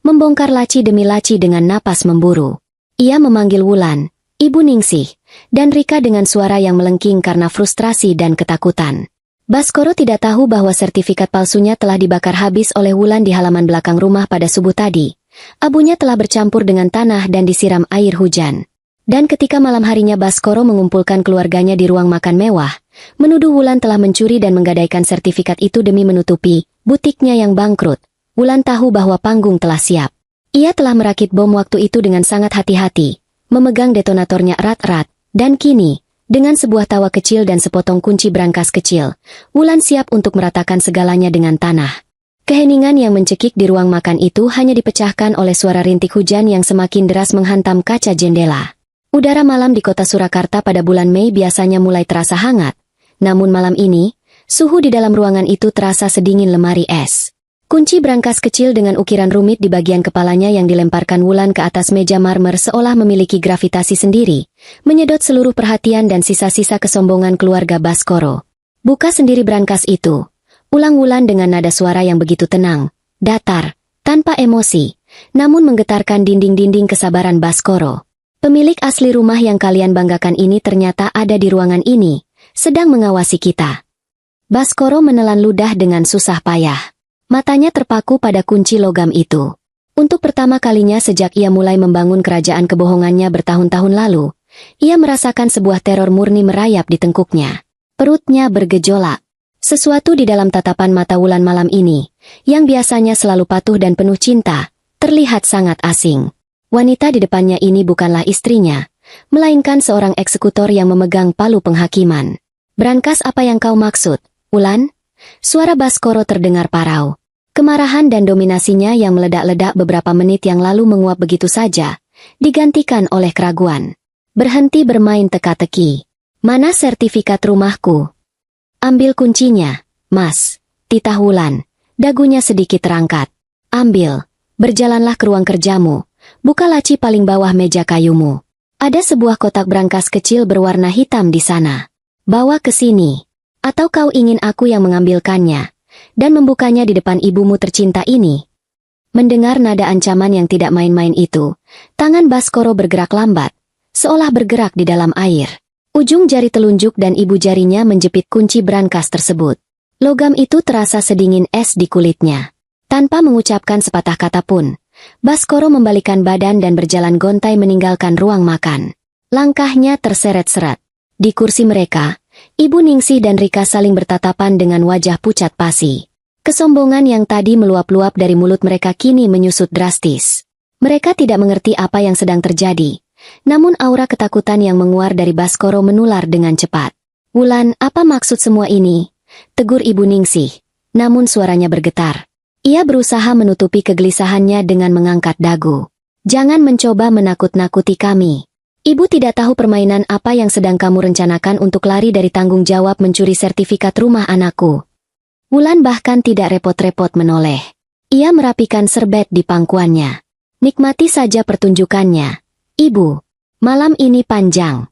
Speaker 1: membongkar laci demi laci dengan napas memburu. Ia memanggil Wulan, Ibu Ningsih, dan Rika dengan suara yang melengking karena frustrasi dan ketakutan. Baskoro tidak tahu bahwa sertifikat palsunya telah dibakar habis oleh Wulan di halaman belakang rumah pada subuh tadi. Abunya telah bercampur dengan tanah dan disiram air hujan. Dan ketika malam harinya Baskoro mengumpulkan keluarganya di ruang makan mewah, menuduh Wulan telah mencuri dan menggadaikan sertifikat itu demi menutupi butiknya yang bangkrut. Wulan tahu bahwa panggung telah siap. Ia telah merakit bom waktu itu dengan sangat hati-hati, memegang detonatornya erat-erat, dan kini, dengan sebuah tawa kecil dan sepotong kunci brankas kecil, Wulan siap untuk meratakan segalanya dengan tanah. Keheningan yang mencekik di ruang makan itu hanya dipecahkan oleh suara rintik hujan yang semakin deras menghantam kaca jendela. Udara malam di kota Surakarta pada bulan Mei biasanya mulai terasa hangat, namun malam ini, suhu di dalam ruangan itu terasa sedingin lemari es. Kunci brankas kecil dengan ukiran rumit di bagian kepalanya yang dilemparkan Wulan ke atas meja marmer seolah memiliki gravitasi sendiri, menyedot seluruh perhatian dan sisa-sisa kesombongan keluarga Baskoro. Buka sendiri brankas itu, ulang Wulan dengan nada suara yang begitu tenang, datar, tanpa emosi, namun menggetarkan dinding-dinding kesabaran Baskoro. Pemilik asli rumah yang kalian banggakan ini ternyata ada di ruangan ini, sedang mengawasi kita. Baskoro menelan ludah dengan susah payah. Matanya terpaku pada kunci logam itu. Untuk pertama kalinya sejak ia mulai membangun kerajaan kebohongannya bertahun-tahun lalu, ia merasakan sebuah teror murni merayap di tengkuknya. Perutnya bergejolak. Sesuatu di dalam tatapan mata Wulan malam ini, yang biasanya selalu patuh dan penuh cinta, terlihat sangat asing. Wanita di depannya ini bukanlah istrinya, melainkan seorang eksekutor yang memegang palu penghakiman. Brankas apa yang kau maksud, Wulan? Suara Baskoro terdengar parau. Kemarahan dan dominasinya yang meledak-ledak beberapa menit yang lalu menguap begitu saja, digantikan oleh keraguan. Berhenti bermain teka-teki. Mana sertifikat rumahku? Ambil kuncinya, Mas. Titah Wulan. Dagunya sedikit terangkat. Ambil. Berjalanlah ke ruang kerjamu. Buka laci paling bawah meja kayumu. Ada sebuah kotak brankas kecil berwarna hitam di sana. Bawa ke sini. Atau kau ingin aku yang mengambilkannya dan membukanya di depan ibumu tercinta ini? Mendengar nada ancaman yang tidak main-main itu, tangan Baskoro bergerak lambat, seolah bergerak di dalam air. Ujung jari telunjuk dan ibu jarinya menjepit kunci brankas tersebut. Logam itu terasa sedingin es di kulitnya. Tanpa mengucapkan sepatah kata pun, Baskoro membalikan badan dan berjalan gontai meninggalkan ruang makan. Langkahnya terseret-seret. Di kursi mereka, Ibu Ningsih dan Rika saling bertatapan dengan wajah pucat pasi. Kesombongan yang tadi meluap-luap dari mulut mereka kini menyusut drastis. Mereka tidak mengerti apa yang sedang terjadi. Namun aura ketakutan yang menguar dari Baskoro menular dengan cepat. "Wulan, apa maksud semua ini?" tegur Ibu Ningsih. Namun suaranya bergetar. Ia berusaha menutupi kegelisahannya dengan mengangkat dagu. "Jangan mencoba menakut-nakuti kami. Ibu tidak tahu permainan apa yang sedang kamu rencanakan untuk lari dari tanggung jawab mencuri sertifikat rumah anakku." Wulan bahkan tidak repot-repot menoleh. Ia merapikan serbet di pangkuannya. "Nikmati saja pertunjukannya, Ibu. Malam ini panjang."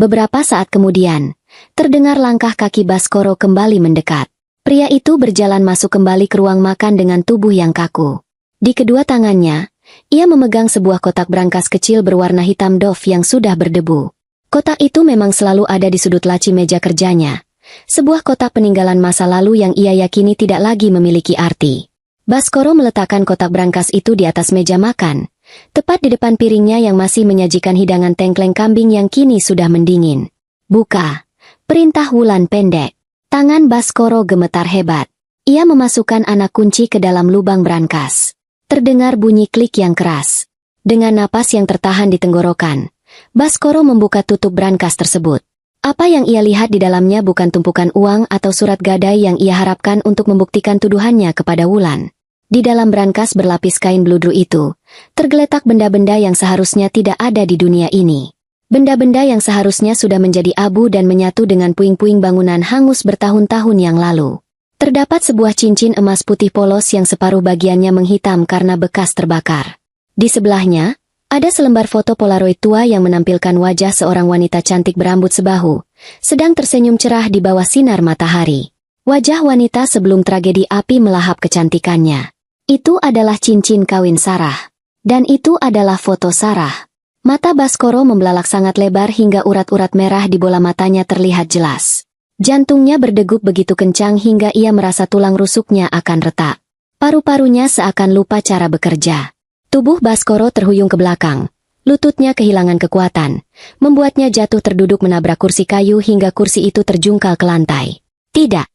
Speaker 1: Beberapa saat kemudian, terdengar langkah kaki Baskoro kembali mendekat. Pria itu berjalan masuk kembali ke ruang makan dengan tubuh yang kaku. Di kedua tangannya, ia memegang sebuah kotak brankas kecil berwarna hitam doff yang sudah berdebu. Kotak itu memang selalu ada di sudut laci meja kerjanya. Sebuah kotak peninggalan masa lalu yang ia yakini tidak lagi memiliki arti. Baskoro meletakkan kotak brankas itu di atas meja makan, tepat di depan piringnya yang masih menyajikan hidangan tengkleng kambing yang kini sudah mendingin. "Buka," perintah Wulan pendek. Tangan Baskoro gemetar hebat. Ia memasukkan anak kunci ke dalam lubang brankas. Terdengar bunyi klik yang keras. Dengan napas yang tertahan di tenggorokan, Baskoro membuka tutup brankas tersebut. Apa yang ia lihat di dalamnya bukan tumpukan uang atau surat gadai yang ia harapkan untuk membuktikan tuduhannya kepada Wulan. Di dalam brankas berlapis kain bludru itu, tergeletak benda-benda yang seharusnya tidak ada di dunia ini. Benda-benda yang seharusnya sudah menjadi abu dan menyatu dengan puing-puing bangunan hangus bertahun-tahun yang lalu. Terdapat sebuah cincin emas putih polos yang separuh bagiannya menghitam karena bekas terbakar. Di sebelahnya, ada selembar foto Polaroid tua yang menampilkan wajah seorang wanita cantik berambut sebahu, sedang tersenyum cerah di bawah sinar matahari. Wajah wanita sebelum tragedi api melahap kecantikannya. Itu adalah cincin kawin Sarah. Dan itu adalah foto Sarah. Mata Baskoro membelalak sangat lebar hingga urat-urat merah di bola matanya terlihat jelas. Jantungnya berdegup begitu kencang hingga ia merasa tulang rusuknya akan retak. Paru-parunya seakan lupa cara bekerja. Tubuh Baskoro terhuyung ke belakang. Lututnya kehilangan kekuatan, membuatnya jatuh terduduk menabrak kursi kayu hingga kursi itu terjungkal ke lantai. "Tidak!"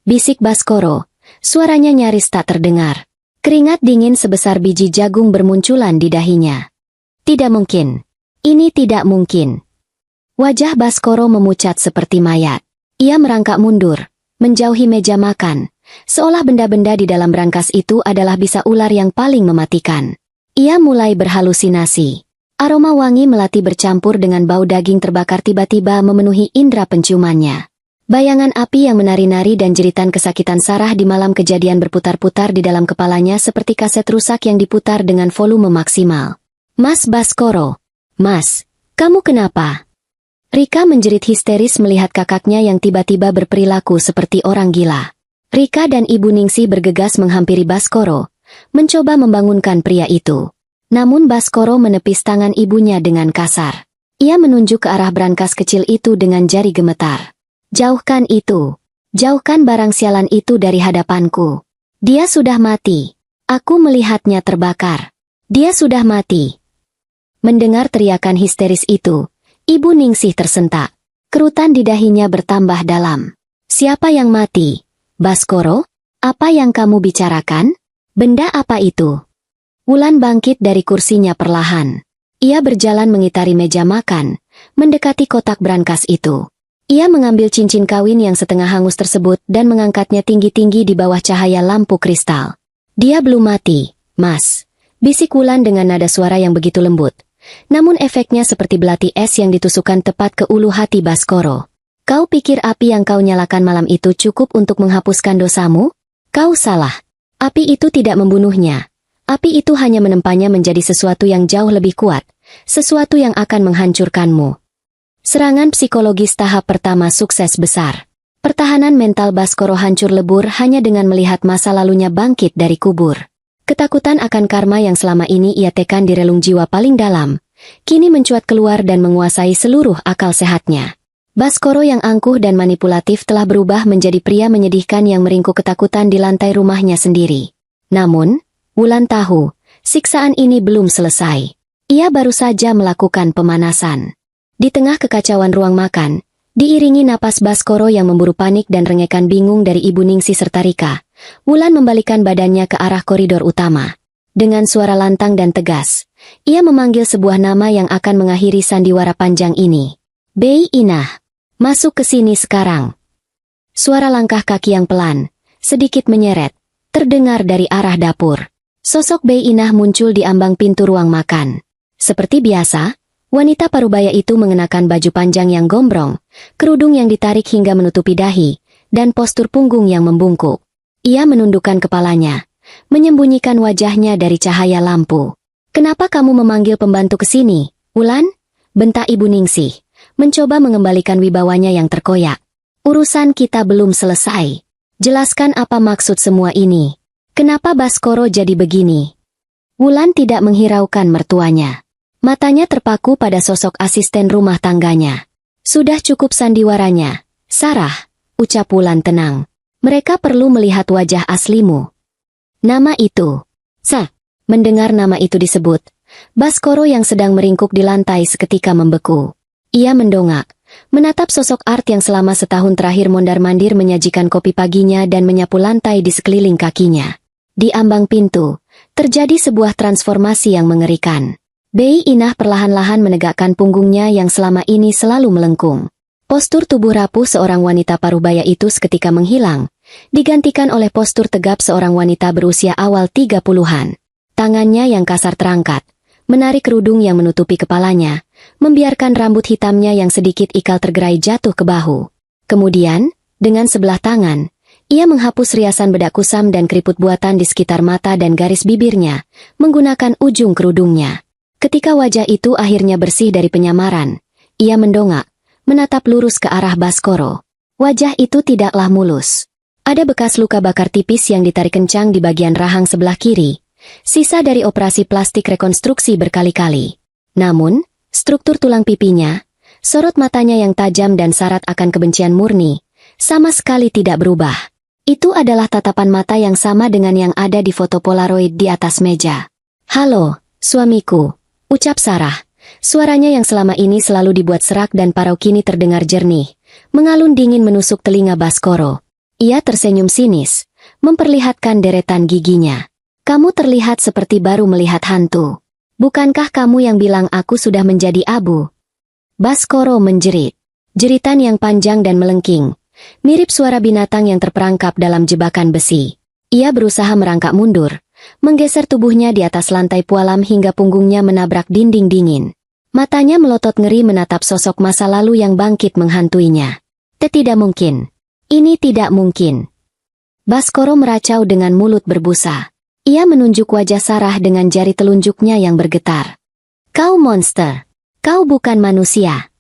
Speaker 1: bisik Baskoro. Suaranya nyaris tak terdengar. Keringat dingin sebesar biji jagung bermunculan di dahinya. "Tidak mungkin. Ini tidak mungkin." Wajah Baskoro memucat seperti mayat. Ia merangkak mundur, menjauhi meja makan, seolah benda-benda di dalam brankas itu adalah bisa ular yang paling mematikan. Ia mulai berhalusinasi. Aroma wangi melati bercampur dengan bau daging terbakar tiba-tiba memenuhi indera penciumannya. Bayangan api yang menari-nari dan jeritan kesakitan Sarah di malam kejadian berputar-putar di dalam kepalanya seperti kaset rusak yang diputar dengan volume maksimal. "Mas Baskoro, Mas, kamu kenapa?" Rika menjerit histeris melihat kakaknya yang tiba-tiba berperilaku seperti orang gila. Rika dan Ibu Ningsih bergegas menghampiri Baskoro, mencoba membangunkan pria itu. Namun Baskoro menepis tangan ibunya dengan kasar. Ia menunjuk ke arah brankas kecil itu dengan jari gemetar. "Jauhkan itu. Jauhkan barang sialan itu dari hadapanku. Dia sudah mati. Aku melihatnya terbakar. Dia sudah mati." Mendengar teriakan histeris itu, Ibu Ningsih tersentak. Kerutan di dahinya bertambah dalam. "Siapa yang mati? Baskoro? Apa yang kamu bicarakan? Benda apa itu?" Wulan bangkit dari kursinya perlahan. Ia berjalan mengitari meja makan, mendekati kotak brankas itu. Ia mengambil cincin kawin yang setengah hangus tersebut dan mengangkatnya tinggi-tinggi di bawah cahaya lampu kristal. "Dia belum mati, Mas," bisik Wulan dengan nada suara yang begitu lembut. Namun efeknya seperti belati es yang ditusukkan tepat ke ulu hati Baskoro. "Kau pikir api yang kau nyalakan malam itu cukup untuk menghapuskan dosamu? Kau salah. Api itu tidak membunuhnya. Api itu hanya menempanya menjadi sesuatu yang jauh lebih kuat, sesuatu yang akan menghancurkanmu. Serangan psikologis tahap pertama sukses besar. Pertahanan mental Baskoro hancur lebur hanya dengan melihat masa lalunya bangkit dari kubur. Ketakutan akan karma yang selama ini ia tekan di relung jiwa paling dalam, kini mencuat keluar dan menguasai seluruh akal sehatnya. Baskoro yang angkuh dan manipulatif telah berubah menjadi pria menyedihkan yang meringkuk ketakutan di lantai rumahnya sendiri. Namun, Wulan tahu, siksaan ini belum selesai. Ia baru saja melakukan pemanasan. Di tengah kekacauan ruang makan, diiringi napas Baskoro yang memburu panik dan rengekan bingung dari Ibu Ningsih serta Rika, Wulan membalikan badannya ke arah koridor utama. Dengan suara lantang dan tegas, ia memanggil sebuah nama yang akan mengakhiri sandiwara panjang ini. Bei Inah, masuk ke sini sekarang. Suara langkah kaki yang pelan, sedikit menyeret, terdengar dari arah dapur. Sosok Bei Inah muncul di ambang pintu ruang makan. Seperti biasa, wanita parubaya itu mengenakan baju panjang yang gombrong, kerudung yang ditarik hingga menutupi dahi, dan postur punggung yang membungkuk. Ia menundukkan kepalanya, menyembunyikan wajahnya dari cahaya lampu. "Kenapa kamu memanggil pembantu ke sini, Wulan?" bentak Ibu Ningsih, mencoba mengembalikan wibawanya yang terkoyak. "Urusan kita belum selesai. Jelaskan apa maksud semua ini. Kenapa Baskoro jadi begini?" Wulan tidak menghiraukan mertuanya. Matanya terpaku pada sosok asisten rumah tangganya. "Sudah cukup sandiwaranya, Sarah," ucap Wulan tenang. "Mereka perlu melihat wajah aslimu." Nama itu. Mendengar nama itu disebut, Baskoro yang sedang meringkuk di lantai seketika membeku. Ia mendongak, menatap sosok Art yang selama setahun terakhir mondar-mandir menyajikan kopi paginya dan menyapu lantai di sekeliling kakinya. Di ambang pintu, terjadi sebuah transformasi yang mengerikan. Bei Inah perlahan-lahan menegakkan punggungnya yang selama ini selalu melengkung. Postur tubuh rapuh seorang wanita parubaya itu seketika menghilang, digantikan oleh postur tegap seorang wanita berusia awal 30-an. Tangannya yang kasar terangkat, menarik kerudung yang menutupi kepalanya, membiarkan rambut hitamnya yang sedikit ikal tergerai jatuh ke bahu. Kemudian, dengan sebelah tangan, ia menghapus riasan bedak kusam dan keriput buatan di sekitar mata dan garis bibirnya, menggunakan ujung kerudungnya. Ketika wajah itu akhirnya bersih dari penyamaran, ia mendongak, menatap lurus ke arah Baskoro. Wajah itu tidaklah mulus. Ada bekas luka bakar tipis yang ditarik kencang di bagian rahang sebelah kiri, sisa dari operasi plastik rekonstruksi berkali-kali. Namun, struktur tulang pipinya, sorot matanya yang tajam dan syarat akan kebencian murni, sama sekali tidak berubah. Itu adalah tatapan mata yang sama dengan yang ada di foto Polaroid di atas meja. "Halo, suamiku," ucap Sarah. Suaranya yang selama ini selalu dibuat serak dan parau kini terdengar jernih, mengalun dingin menusuk telinga Baskoro. Ia tersenyum sinis, memperlihatkan deretan giginya. "Kamu terlihat seperti baru melihat hantu. Bukankah kamu yang bilang aku sudah menjadi abu?" Baskoro menjerit. Jeritan yang panjang dan melengking, mirip suara binatang yang terperangkap dalam jebakan besi. Ia berusaha merangkak mundur, menggeser tubuhnya di atas lantai pualam hingga punggungnya menabrak dinding dingin. Matanya melotot ngeri menatap sosok masa lalu yang bangkit menghantuinya. Tidak mungkin. Ini tidak mungkin. Baskoro meracau dengan mulut berbusa. Ia menunjuk wajah Sarah dengan jari telunjuknya yang bergetar. "Kau monster. Kau bukan manusia."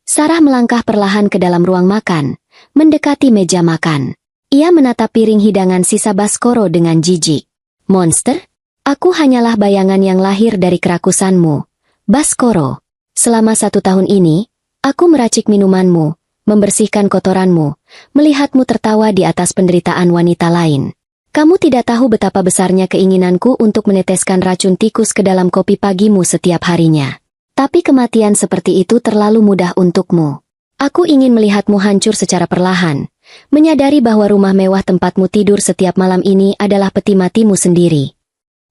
Speaker 1: Sarah melangkah perlahan ke dalam ruang makan, mendekati meja makan. Ia menatap piring hidangan sisa Baskoro dengan jijik. "Monster? Aku hanyalah bayangan yang lahir dari kerakusanmu, Baskoro. Selama 1 tahun ini, aku meracik minumanmu, membersihkan kotoranmu, melihatmu tertawa di atas penderitaan wanita lain. Kamu tidak tahu betapa besarnya keinginanku untuk meneteskan racun tikus ke dalam kopi pagimu setiap harinya. Tapi kematian seperti itu terlalu mudah untukmu. Aku ingin melihatmu hancur secara perlahan, menyadari bahwa rumah mewah tempatmu tidur setiap malam ini adalah peti matimu sendiri."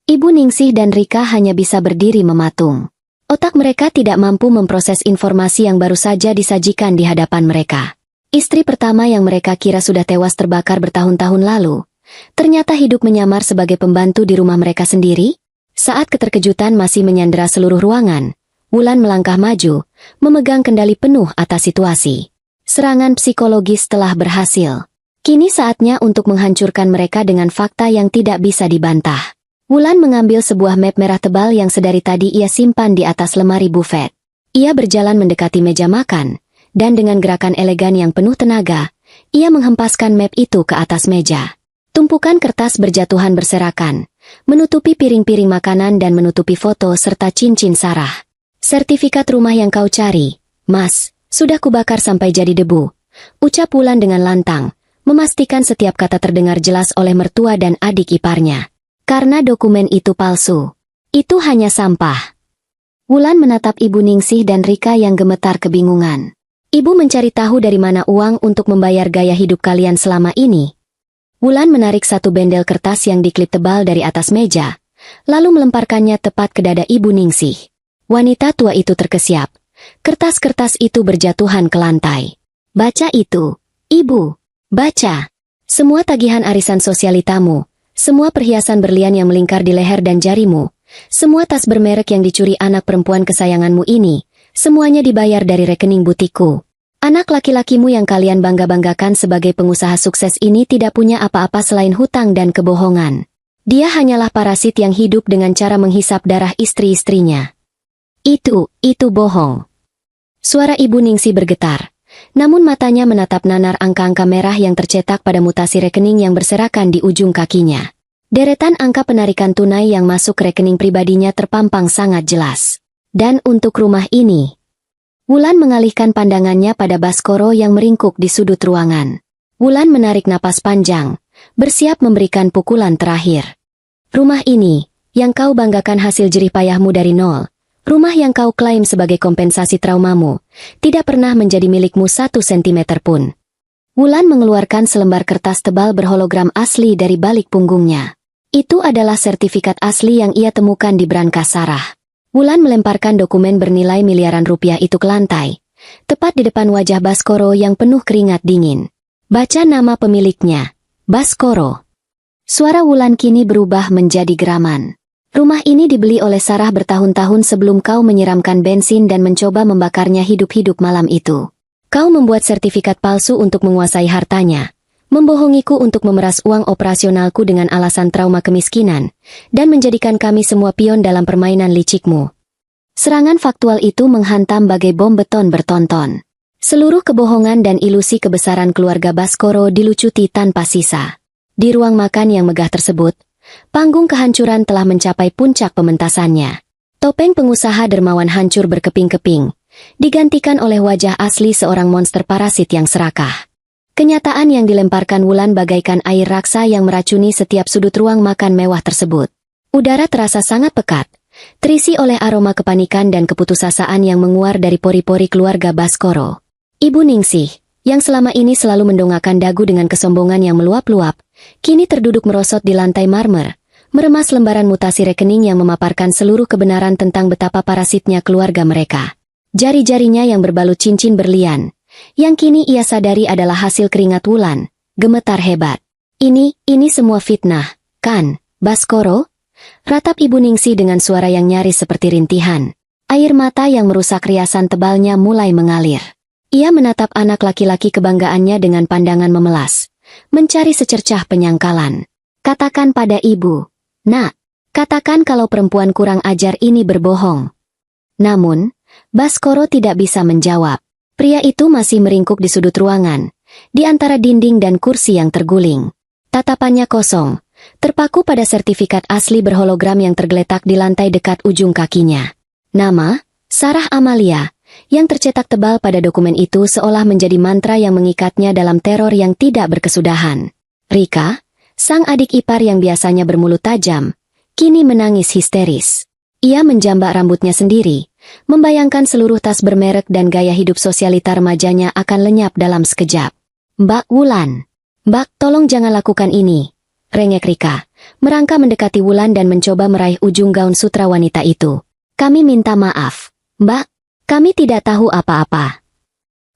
Speaker 1: Ibu Ningsih dan Rika hanya bisa berdiri mematung. Otak mereka tidak mampu memproses informasi yang baru saja disajikan di hadapan mereka. Istri pertama yang mereka kira sudah tewas terbakar bertahun-tahun lalu, ternyata hidup menyamar sebagai pembantu di rumah mereka sendiri. Saat keterkejutan masih menyandera seluruh ruangan, Wulan melangkah maju, memegang kendali penuh atas situasi. Serangan psikologis telah berhasil. Kini saatnya untuk menghancurkan mereka dengan fakta yang tidak bisa dibantah. Wulan mengambil sebuah map merah tebal yang sedari tadi ia simpan di atas lemari bufet. Ia berjalan mendekati meja makan, dan dengan gerakan elegan yang penuh tenaga, ia menghempaskan map itu ke atas meja. Tumpukan kertas berjatuhan berserakan, menutupi piring-piring makanan dan menutupi foto serta cincin Sarah. Sertifikat rumah yang kau cari, Mas, sudah kubakar sampai jadi debu, ucap Wulan dengan lantang, memastikan setiap kata terdengar jelas oleh mertua dan adik iparnya. Karena dokumen itu palsu. Itu hanya sampah. Wulan menatap Ibu Ningsih dan Rika yang gemetar kebingungan. Ibu mencari tahu dari mana uang untuk membayar gaya hidup kalian selama ini. Wulan menarik satu bendel kertas yang diklip tebal dari atas meja, lalu melemparkannya tepat ke dada Ibu Ningsih. Wanita tua itu terkesiap. Kertas-kertas itu berjatuhan ke lantai. Baca itu, Ibu. Baca. Semua tagihan arisan sosialitamu. Semua perhiasan berlian yang melingkar di leher dan jarimu, semua tas bermerek yang dicuri anak perempuan kesayanganmu ini, semuanya dibayar dari rekening butikku. Anak laki-lakimu yang kalian bangga-banggakan sebagai pengusaha sukses ini tidak punya apa-apa selain hutang dan kebohongan. Dia hanyalah parasit yang hidup dengan cara menghisap darah istri-istrinya. Itu bohong. Suara Ibu Ningsih bergetar, namun matanya menatap nanar angka-angka merah yang tercetak pada mutasi rekening yang berserakan di ujung kakinya. Deretan angka penarikan tunai yang masuk ke rekening pribadinya terpampang sangat jelas. Dan untuk rumah ini, Wulan mengalihkan pandangannya pada Baskoro yang meringkuk di sudut ruangan. Wulan menarik napas panjang, bersiap memberikan pukulan terakhir. Rumah ini, yang kau banggakan hasil jerih payahmu dari nol, rumah yang kau klaim sebagai kompensasi traumamu, tidak pernah menjadi milikmu 1 sentimeter pun. Wulan mengeluarkan selembar kertas tebal berhologram asli dari balik punggungnya. Itu adalah sertifikat asli yang ia temukan di brankas Sarah. Wulan melemparkan dokumen bernilai miliaran rupiah itu ke lantai, tepat di depan wajah Baskoro yang penuh keringat dingin. Baca nama pemiliknya, Baskoro. Suara Wulan kini berubah menjadi geraman. Rumah ini dibeli oleh Sarah bertahun-tahun sebelum kau menyiramkan bensin dan mencoba membakarnya hidup-hidup malam itu. Kau membuat sertifikat palsu untuk menguasai hartanya, membohongiku untuk memeras uang operasionalku dengan alasan trauma kemiskinan, dan menjadikan kami semua pion dalam permainan licikmu. Serangan faktual itu menghantam bagai bom beton bertonton. Seluruh kebohongan dan ilusi kebesaran keluarga Baskoro dilucuti tanpa sisa. Di ruang makan yang megah tersebut, panggung kehancuran telah mencapai puncak pementasannya. Topeng pengusaha dermawan hancur berkeping-keping, digantikan oleh wajah asli seorang monster parasit yang serakah. Kenyataan yang dilemparkan Wulan bagaikan air raksa yang meracuni setiap sudut ruang makan mewah tersebut. Udara terasa sangat pekat, terisi oleh aroma kepanikan dan keputusasaan yang menguar dari pori-pori keluarga Baskoro. Ibu Ningsih, yang selama ini selalu mendongakkan dagu dengan kesombongan yang meluap-luap, kini terduduk merosot di lantai marmer, meremas lembaran mutasi rekening yang memaparkan seluruh kebenaran tentang betapa parasitnya keluarga mereka. Jari-jarinya yang berbalut cincin berlian, yang kini ia sadari adalah hasil keringat Wulan, gemetar hebat. Ini semua fitnah, kan, Baskoro? Ratap Ibu Ningsih dengan suara yang nyaris seperti rintihan. Air mata yang merusak riasan tebalnya mulai mengalir. Ia menatap anak laki-laki kebanggaannya dengan pandangan memelas, mencari secercah penyangkalan. Katakan pada ibu, Nak, katakan kalau perempuan kurang ajar ini berbohong. Namun, Baskoro tidak bisa menjawab. Pria itu masih meringkuk di sudut ruangan, di antara dinding dan kursi yang terguling. Tatapannya kosong, terpaku pada sertifikat asli berhologram yang tergeletak di lantai dekat ujung kakinya. Nama, Sarah Amalia, yang tercetak tebal pada dokumen itu seolah menjadi mantra yang mengikatnya dalam teror yang tidak berkesudahan. Rika, sang adik ipar yang biasanya bermulut tajam, kini menangis histeris. Ia menjambak rambutnya sendiri, membayangkan seluruh tas bermerek dan gaya hidup sosialita remajanya akan lenyap dalam sekejap. Mbak Wulan. Mbak, tolong jangan lakukan ini. Rengek Rika, merangkak mendekati Wulan dan mencoba meraih ujung gaun sutra wanita itu. Kami minta maaf. Mbak, kami tidak tahu apa-apa.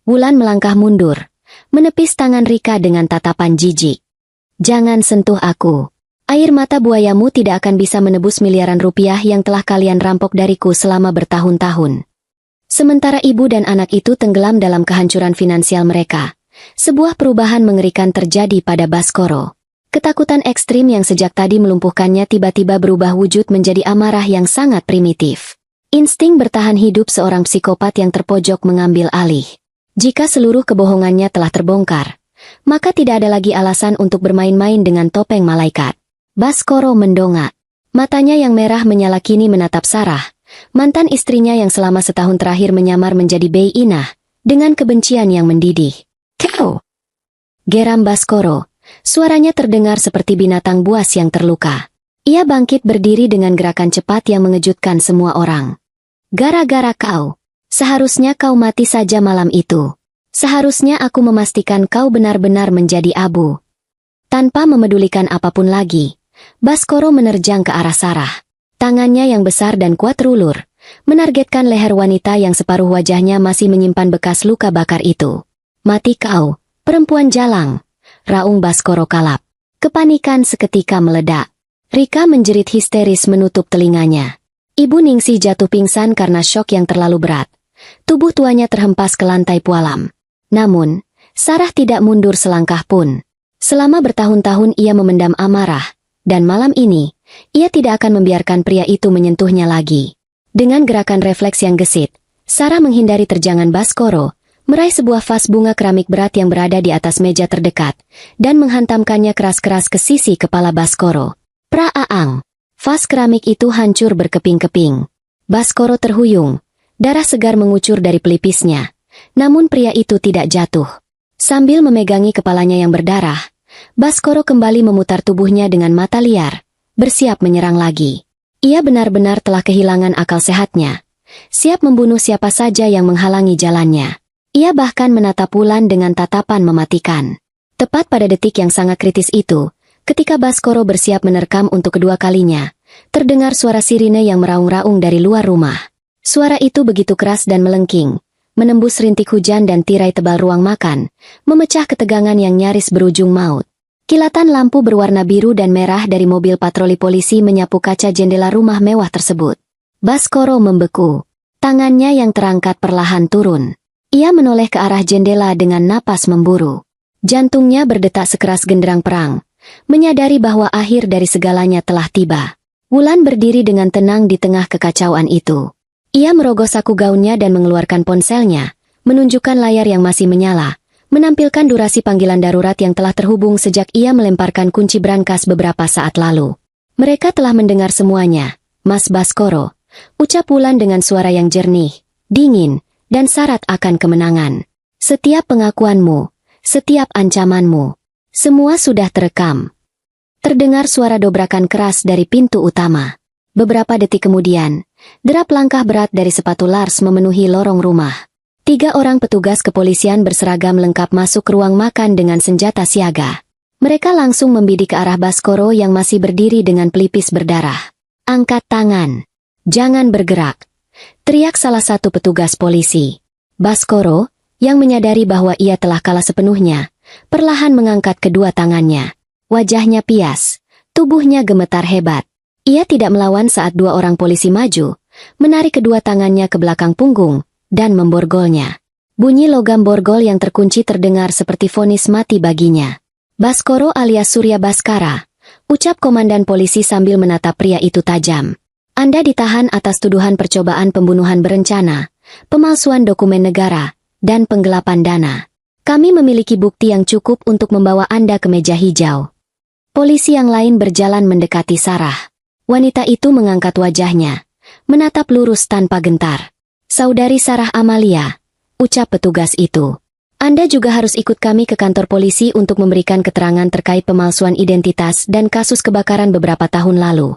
Speaker 1: Wulan melangkah mundur, menepis tangan Rika dengan tatapan jijik. Jangan sentuh aku. Air mata buayamu tidak akan bisa menebus miliaran rupiah yang telah kalian rampok dariku selama bertahun-tahun. Sementara ibu dan anak itu tenggelam dalam kehancuran finansial mereka, sebuah perubahan mengerikan terjadi pada Baskoro. Ketakutan ekstrim yang sejak tadi melumpuhkannya tiba-tiba berubah wujud menjadi amarah yang sangat primitif. Insting bertahan hidup seorang psikopat yang terpojok mengambil alih. Jika seluruh kebohongannya telah terbongkar, maka tidak ada lagi alasan untuk bermain-main dengan topeng malaikat. Baskoro mendongak. Matanya yang merah menyala kini menatap Sarah, mantan istrinya yang selama setahun terakhir menyamar menjadi Bei Inah, dengan kebencian yang mendidih. "Kau!" geram Baskoro. Suaranya terdengar seperti binatang buas yang terluka. Ia bangkit berdiri dengan gerakan cepat yang mengejutkan semua orang. "Gara-gara kau. Seharusnya kau mati saja malam itu. Seharusnya aku memastikan kau benar-benar menjadi abu." Tanpa memedulikan apapun lagi, Baskoro menerjang ke arah Sarah. Tangannya yang besar dan kuat terulur, menargetkan leher wanita yang separuh wajahnya masih menyimpan bekas luka bakar itu. "Mati kau, perempuan jalang!" raung Baskoro kalap. Kepanikan seketika meledak. Rika menjerit histeris menutup telinganya. Ibu Ningsih jatuh pingsan karena syok yang terlalu berat. Tubuh tuanya terhempas ke lantai pualam. Namun, Sarah tidak mundur selangkah pun. Selama bertahun-tahun ia memendam amarah, dan malam ini, ia tidak akan membiarkan pria itu menyentuhnya lagi. Dengan gerakan refleks yang gesit, Sarah menghindari terjangan Baskoro, meraih sebuah vas bunga keramik berat yang berada di atas meja terdekat, dan menghantamkannya keras-keras ke sisi kepala Baskoro. Praaang! Vas keramik itu hancur berkeping-keping. Baskoro terhuyung, darah segar mengucur dari pelipisnya. Namun pria itu tidak jatuh. Sambil memegangi kepalanya yang berdarah, Baskoro kembali memutar tubuhnya dengan mata liar, bersiap menyerang lagi. Ia benar-benar telah kehilangan akal sehatnya, siap membunuh siapa saja yang menghalangi jalannya. Ia bahkan menatap Wulan dengan tatapan mematikan. Tepat pada detik yang sangat kritis itu, ketika Baskoro bersiap menerkam untuk kedua kalinya, terdengar suara sirine yang meraung-raung dari luar rumah. Suara itu begitu keras dan melengking, menembus rintik hujan dan tirai tebal ruang makan, memecah ketegangan yang nyaris berujung maut. Kilatan lampu berwarna biru dan merah dari mobil patroli polisi menyapu kaca jendela rumah mewah tersebut. Baskoro membeku. Tangannya yang terangkat perlahan turun. Ia menoleh ke arah jendela dengan napas memburu. Jantungnya berdetak sekeras genderang perang, menyadari bahwa akhir dari segalanya telah tiba. Wulan berdiri dengan tenang di tengah kekacauan itu. Ia merogoh saku gaunnya dan mengeluarkan ponselnya, menunjukkan layar yang masih menyala, menampilkan durasi panggilan darurat yang telah terhubung sejak ia melemparkan kunci brankas beberapa saat lalu. "Mereka telah mendengar semuanya, Mas Baskoro," ucap Wulan dengan suara yang jernih, dingin, dan syarat akan kemenangan. "Setiap pengakuanmu, setiap ancamanmu, semua sudah terekam." Terdengar suara dobrakan keras dari pintu utama. Beberapa detik kemudian, derap langkah berat dari sepatu Lars memenuhi lorong rumah. 3 orang petugas kepolisian berseragam lengkap masuk ke ruang makan dengan senjata siaga. Mereka langsung membidik ke arah Baskoro yang masih berdiri dengan pelipis berdarah. "Angkat tangan. Jangan bergerak," teriak salah satu petugas polisi. Baskoro, yang menyadari bahwa ia telah kalah sepenuhnya, perlahan mengangkat kedua tangannya. Wajahnya pias, tubuhnya gemetar hebat. Ia tidak melawan saat 2 orang polisi maju, menarik kedua tangannya ke belakang punggung, dan memborgolnya. Bunyi logam borgol yang terkunci terdengar seperti vonis mati baginya. "Baskoro alias Surya Baskara," ucap komandan polisi sambil menatap pria itu tajam. "Anda ditahan atas tuduhan percobaan pembunuhan berencana, pemalsuan dokumen negara, dan penggelapan dana. Kami memiliki bukti yang cukup untuk membawa Anda ke meja hijau." Polisi yang lain berjalan mendekati Sarah. Wanita itu mengangkat wajahnya, menatap lurus tanpa gentar. "Saudari Sarah Amalia," ucap petugas itu. "Anda juga harus ikut kami ke kantor polisi untuk memberikan keterangan terkait pemalsuan identitas dan kasus kebakaran beberapa tahun lalu."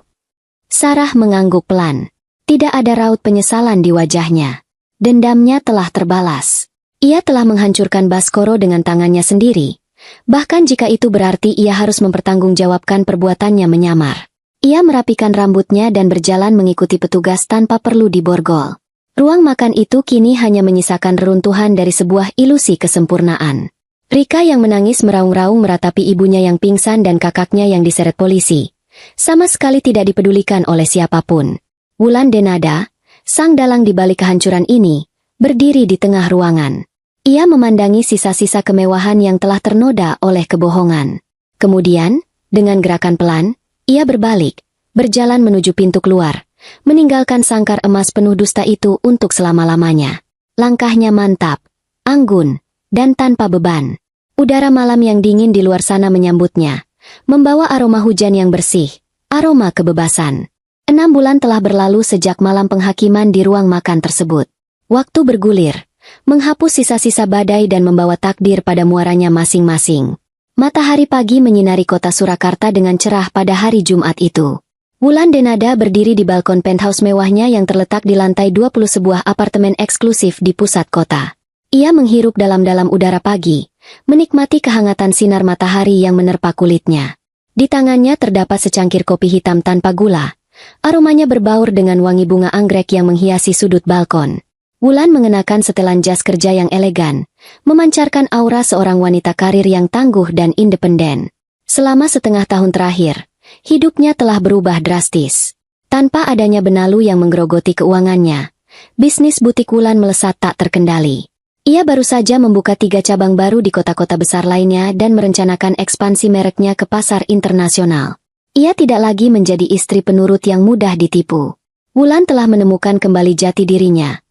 Speaker 1: Sarah mengangguk pelan. Tidak ada raut penyesalan di wajahnya. Dendamnya telah terbalas. Ia telah menghancurkan Baskoro dengan tangannya sendiri. Bahkan jika itu berarti ia harus mempertanggungjawabkan perbuatannya menyamar. Ia merapikan rambutnya dan berjalan mengikuti petugas tanpa perlu diborgol. Ruang makan itu kini hanya menyisakan reruntuhan dari sebuah ilusi kesempurnaan. Rika yang menangis meraung-raung meratapi ibunya yang pingsan dan kakaknya yang diseret polisi. Sama sekali tidak dipedulikan oleh siapapun. Wulan Denada, sang dalang di balik kehancuran ini, berdiri di tengah ruangan. Ia memandangi sisa-sisa kemewahan yang telah ternoda oleh kebohongan. Kemudian, Dengan gerakan pelan, ia berbalik, berjalan menuju pintu keluar, meninggalkan sangkar emas penuh dusta itu untuk selama-lamanya. Langkahnya mantap, anggun, dan tanpa beban. Udara malam yang dingin di luar sana menyambutnya, membawa aroma hujan yang bersih, aroma kebebasan. 6 bulan telah berlalu sejak malam penghakiman di ruang makan tersebut. Waktu bergulir, menghapus sisa-sisa badai dan membawa takdir pada muaranya masing-masing. Matahari pagi menyinari kota Surakarta dengan cerah pada hari Jumat itu. Wulan Denada berdiri di balkon penthouse mewahnya yang terletak di lantai 20 sebuah apartemen eksklusif di pusat kota. Ia menghirup dalam-dalam udara pagi, menikmati kehangatan sinar matahari yang menerpa kulitnya. Di tangannya terdapat secangkir kopi hitam tanpa gula. Aromanya berbaur dengan wangi bunga anggrek yang menghiasi sudut balkon. Wulan mengenakan setelan jas kerja yang elegan, memancarkan aura seorang wanita karir yang tangguh dan independen. Selama setengah tahun terakhir, hidupnya telah berubah drastis. Tanpa adanya benalu yang menggerogoti keuangannya, bisnis butik Wulan melesat tak terkendali. Ia baru saja membuka 3 cabang baru di kota-kota besar lainnya dan merencanakan ekspansi mereknya ke pasar internasional. Ia tidak lagi menjadi istri penurut yang mudah ditipu. Wulan telah menemukan kembali jati dirinya,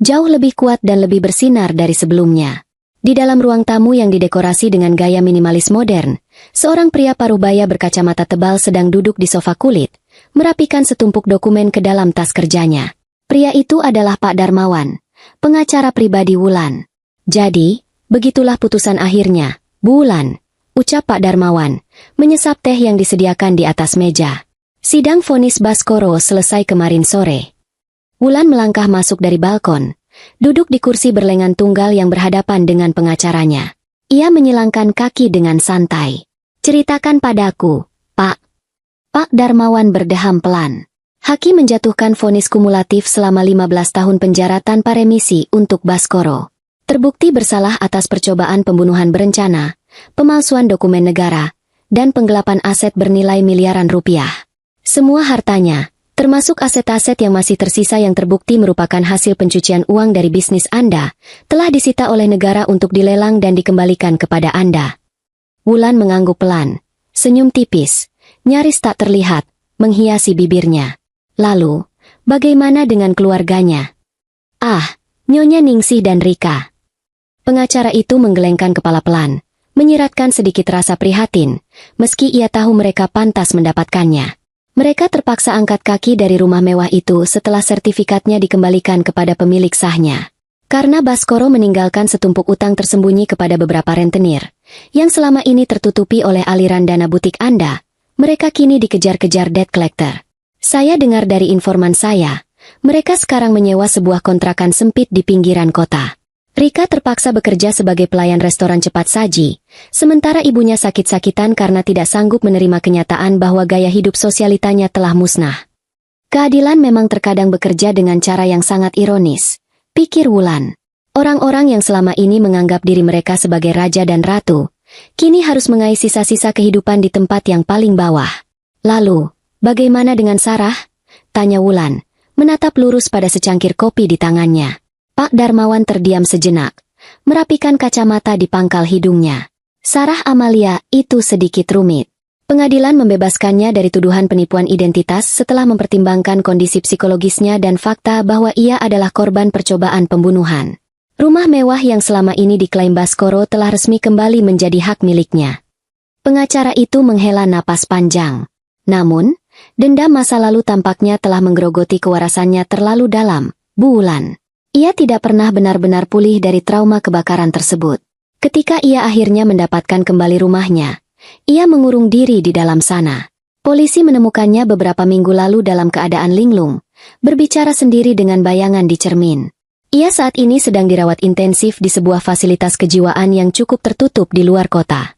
Speaker 1: jauh lebih kuat dan lebih bersinar dari sebelumnya. Di dalam ruang tamu yang didekorasi dengan gaya minimalis modern, seorang pria parubaya berkacamata tebal sedang duduk di sofa kulit, merapikan setumpuk dokumen ke dalam tas kerjanya. Pria itu adalah Pak Darmawan, pengacara pribadi Wulan. Jadi, begitulah putusan akhirnya, Bu Wulan, ucap Pak Darmawan, menyesap teh yang disediakan di atas meja. Sidang vonis Baskoro selesai kemarin sore. Wulan melangkah masuk dari balkon, duduk di kursi berlengan tunggal yang berhadapan dengan pengacaranya. Ia menyilangkan kaki dengan santai. Ceritakan padaku, Pak. Pak Darmawan berdeham pelan. Hakim menjatuhkan vonis kumulatif selama 15 tahun penjara tanpa remisi untuk Baskoro. Terbukti bersalah atas percobaan pembunuhan berencana, pemalsuan dokumen negara, dan penggelapan aset bernilai miliaran rupiah. Semua hartanya, termasuk aset-aset yang masih tersisa yang terbukti merupakan hasil pencucian uang dari bisnis Anda, telah disita oleh negara untuk dilelang dan dikembalikan kepada Anda. Wulan mengangguk pelan, senyum tipis, nyaris tak terlihat, menghiasi bibirnya. Lalu, bagaimana dengan keluarganya? Ah, Nyonya Ningsih dan Rika. Pengacara itu menggelengkan kepala pelan, menyiratkan sedikit rasa prihatin, meski ia tahu mereka pantas mendapatkannya. Mereka terpaksa angkat kaki dari rumah mewah itu setelah sertifikatnya dikembalikan kepada pemilik sahnya. Karena Baskoro meninggalkan setumpuk utang tersembunyi kepada beberapa rentenir, yang selama ini tertutupi oleh aliran dana butik Anda, mereka kini dikejar-kejar debt collector. Saya dengar dari informan saya, mereka sekarang menyewa sebuah kontrakan sempit di pinggiran kota. Rika terpaksa bekerja sebagai pelayan restoran cepat saji, sementara ibunya sakit-sakitan karena tidak sanggup menerima kenyataan bahwa gaya hidup sosialitanya telah musnah. Keadilan memang terkadang bekerja dengan cara yang sangat ironis, pikir Wulan. Orang-orang yang selama ini menganggap diri mereka sebagai raja dan ratu, kini harus mengais sisa-sisa kehidupan di tempat yang paling bawah. Lalu, bagaimana dengan Sarah? Tanya Wulan, menatap lurus pada secangkir kopi di tangannya. Pak Darmawan terdiam sejenak, merapikan kacamata di pangkal hidungnya. Sarah Amalia itu sedikit rumit. Pengadilan membebaskannya dari tuduhan penipuan identitas setelah mempertimbangkan kondisi psikologisnya dan fakta bahwa ia adalah korban percobaan pembunuhan. Rumah mewah yang selama ini diklaim Baskoro telah resmi kembali menjadi hak miliknya. Pengacara itu menghela napas panjang. Namun, dendam masa lalu tampaknya telah menggerogoti kewarasannya terlalu dalam, Bu Wulan. Ia tidak pernah benar-benar pulih dari trauma kebakaran tersebut. Ketika ia akhirnya mendapatkan kembali rumahnya, ia mengurung diri di dalam sana. Polisi menemukannya beberapa minggu lalu dalam keadaan linglung, berbicara sendiri dengan bayangan di cermin. Ia saat ini sedang dirawat intensif di sebuah fasilitas kejiwaan yang cukup tertutup di luar kota.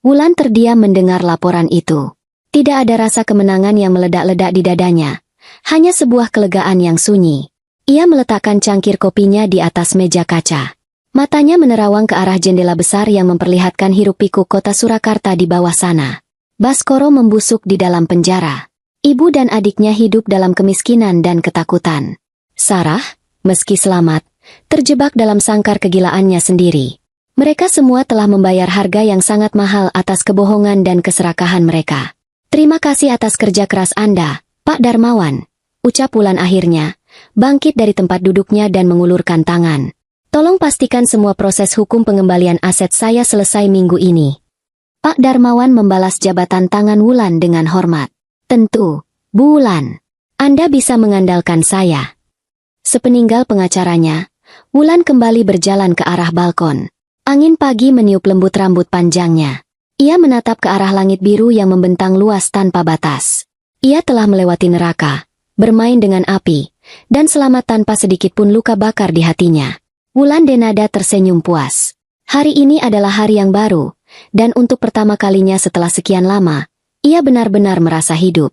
Speaker 1: Wulan terdiam mendengar laporan itu. Tidak ada rasa kemenangan yang meledak-ledak di dadanya, hanya sebuah kelegaan yang sunyi. Ia meletakkan cangkir kopinya di atas meja kaca. Matanya menerawang ke arah jendela besar yang memperlihatkan hiruk-pikuk kota Surakarta di bawah sana. Baskoro membusuk di dalam penjara. Ibu dan adiknya hidup dalam kemiskinan dan ketakutan. Sarah, meski selamat, terjebak dalam sangkar kegilaannya sendiri. Mereka semua telah membayar harga yang sangat mahal atas kebohongan dan keserakahan mereka. Terima kasih atas kerja keras Anda, Pak Darmawan, ucap Wulan akhirnya, bangkit dari tempat duduknya dan mengulurkan tangan. Tolong pastikan semua proses hukum pengembalian aset saya selesai minggu ini. Pak Darmawan membalas jabatan tangan Wulan dengan hormat. Tentu, Bu Wulan. Anda bisa mengandalkan saya. Sepeninggal pengacaranya, Wulan kembali berjalan ke arah balkon. Angin pagi meniup lembut rambut panjangnya. Ia menatap ke arah langit biru yang membentang luas tanpa batas. Ia telah melewati neraka, bermain dengan api, dan selamat tanpa sedikit pun luka bakar di hatinya. Wulan Denada tersenyum puas. Hari ini adalah hari yang baru, dan untuk pertama kalinya setelah sekian lama, ia benar-benar merasa hidup.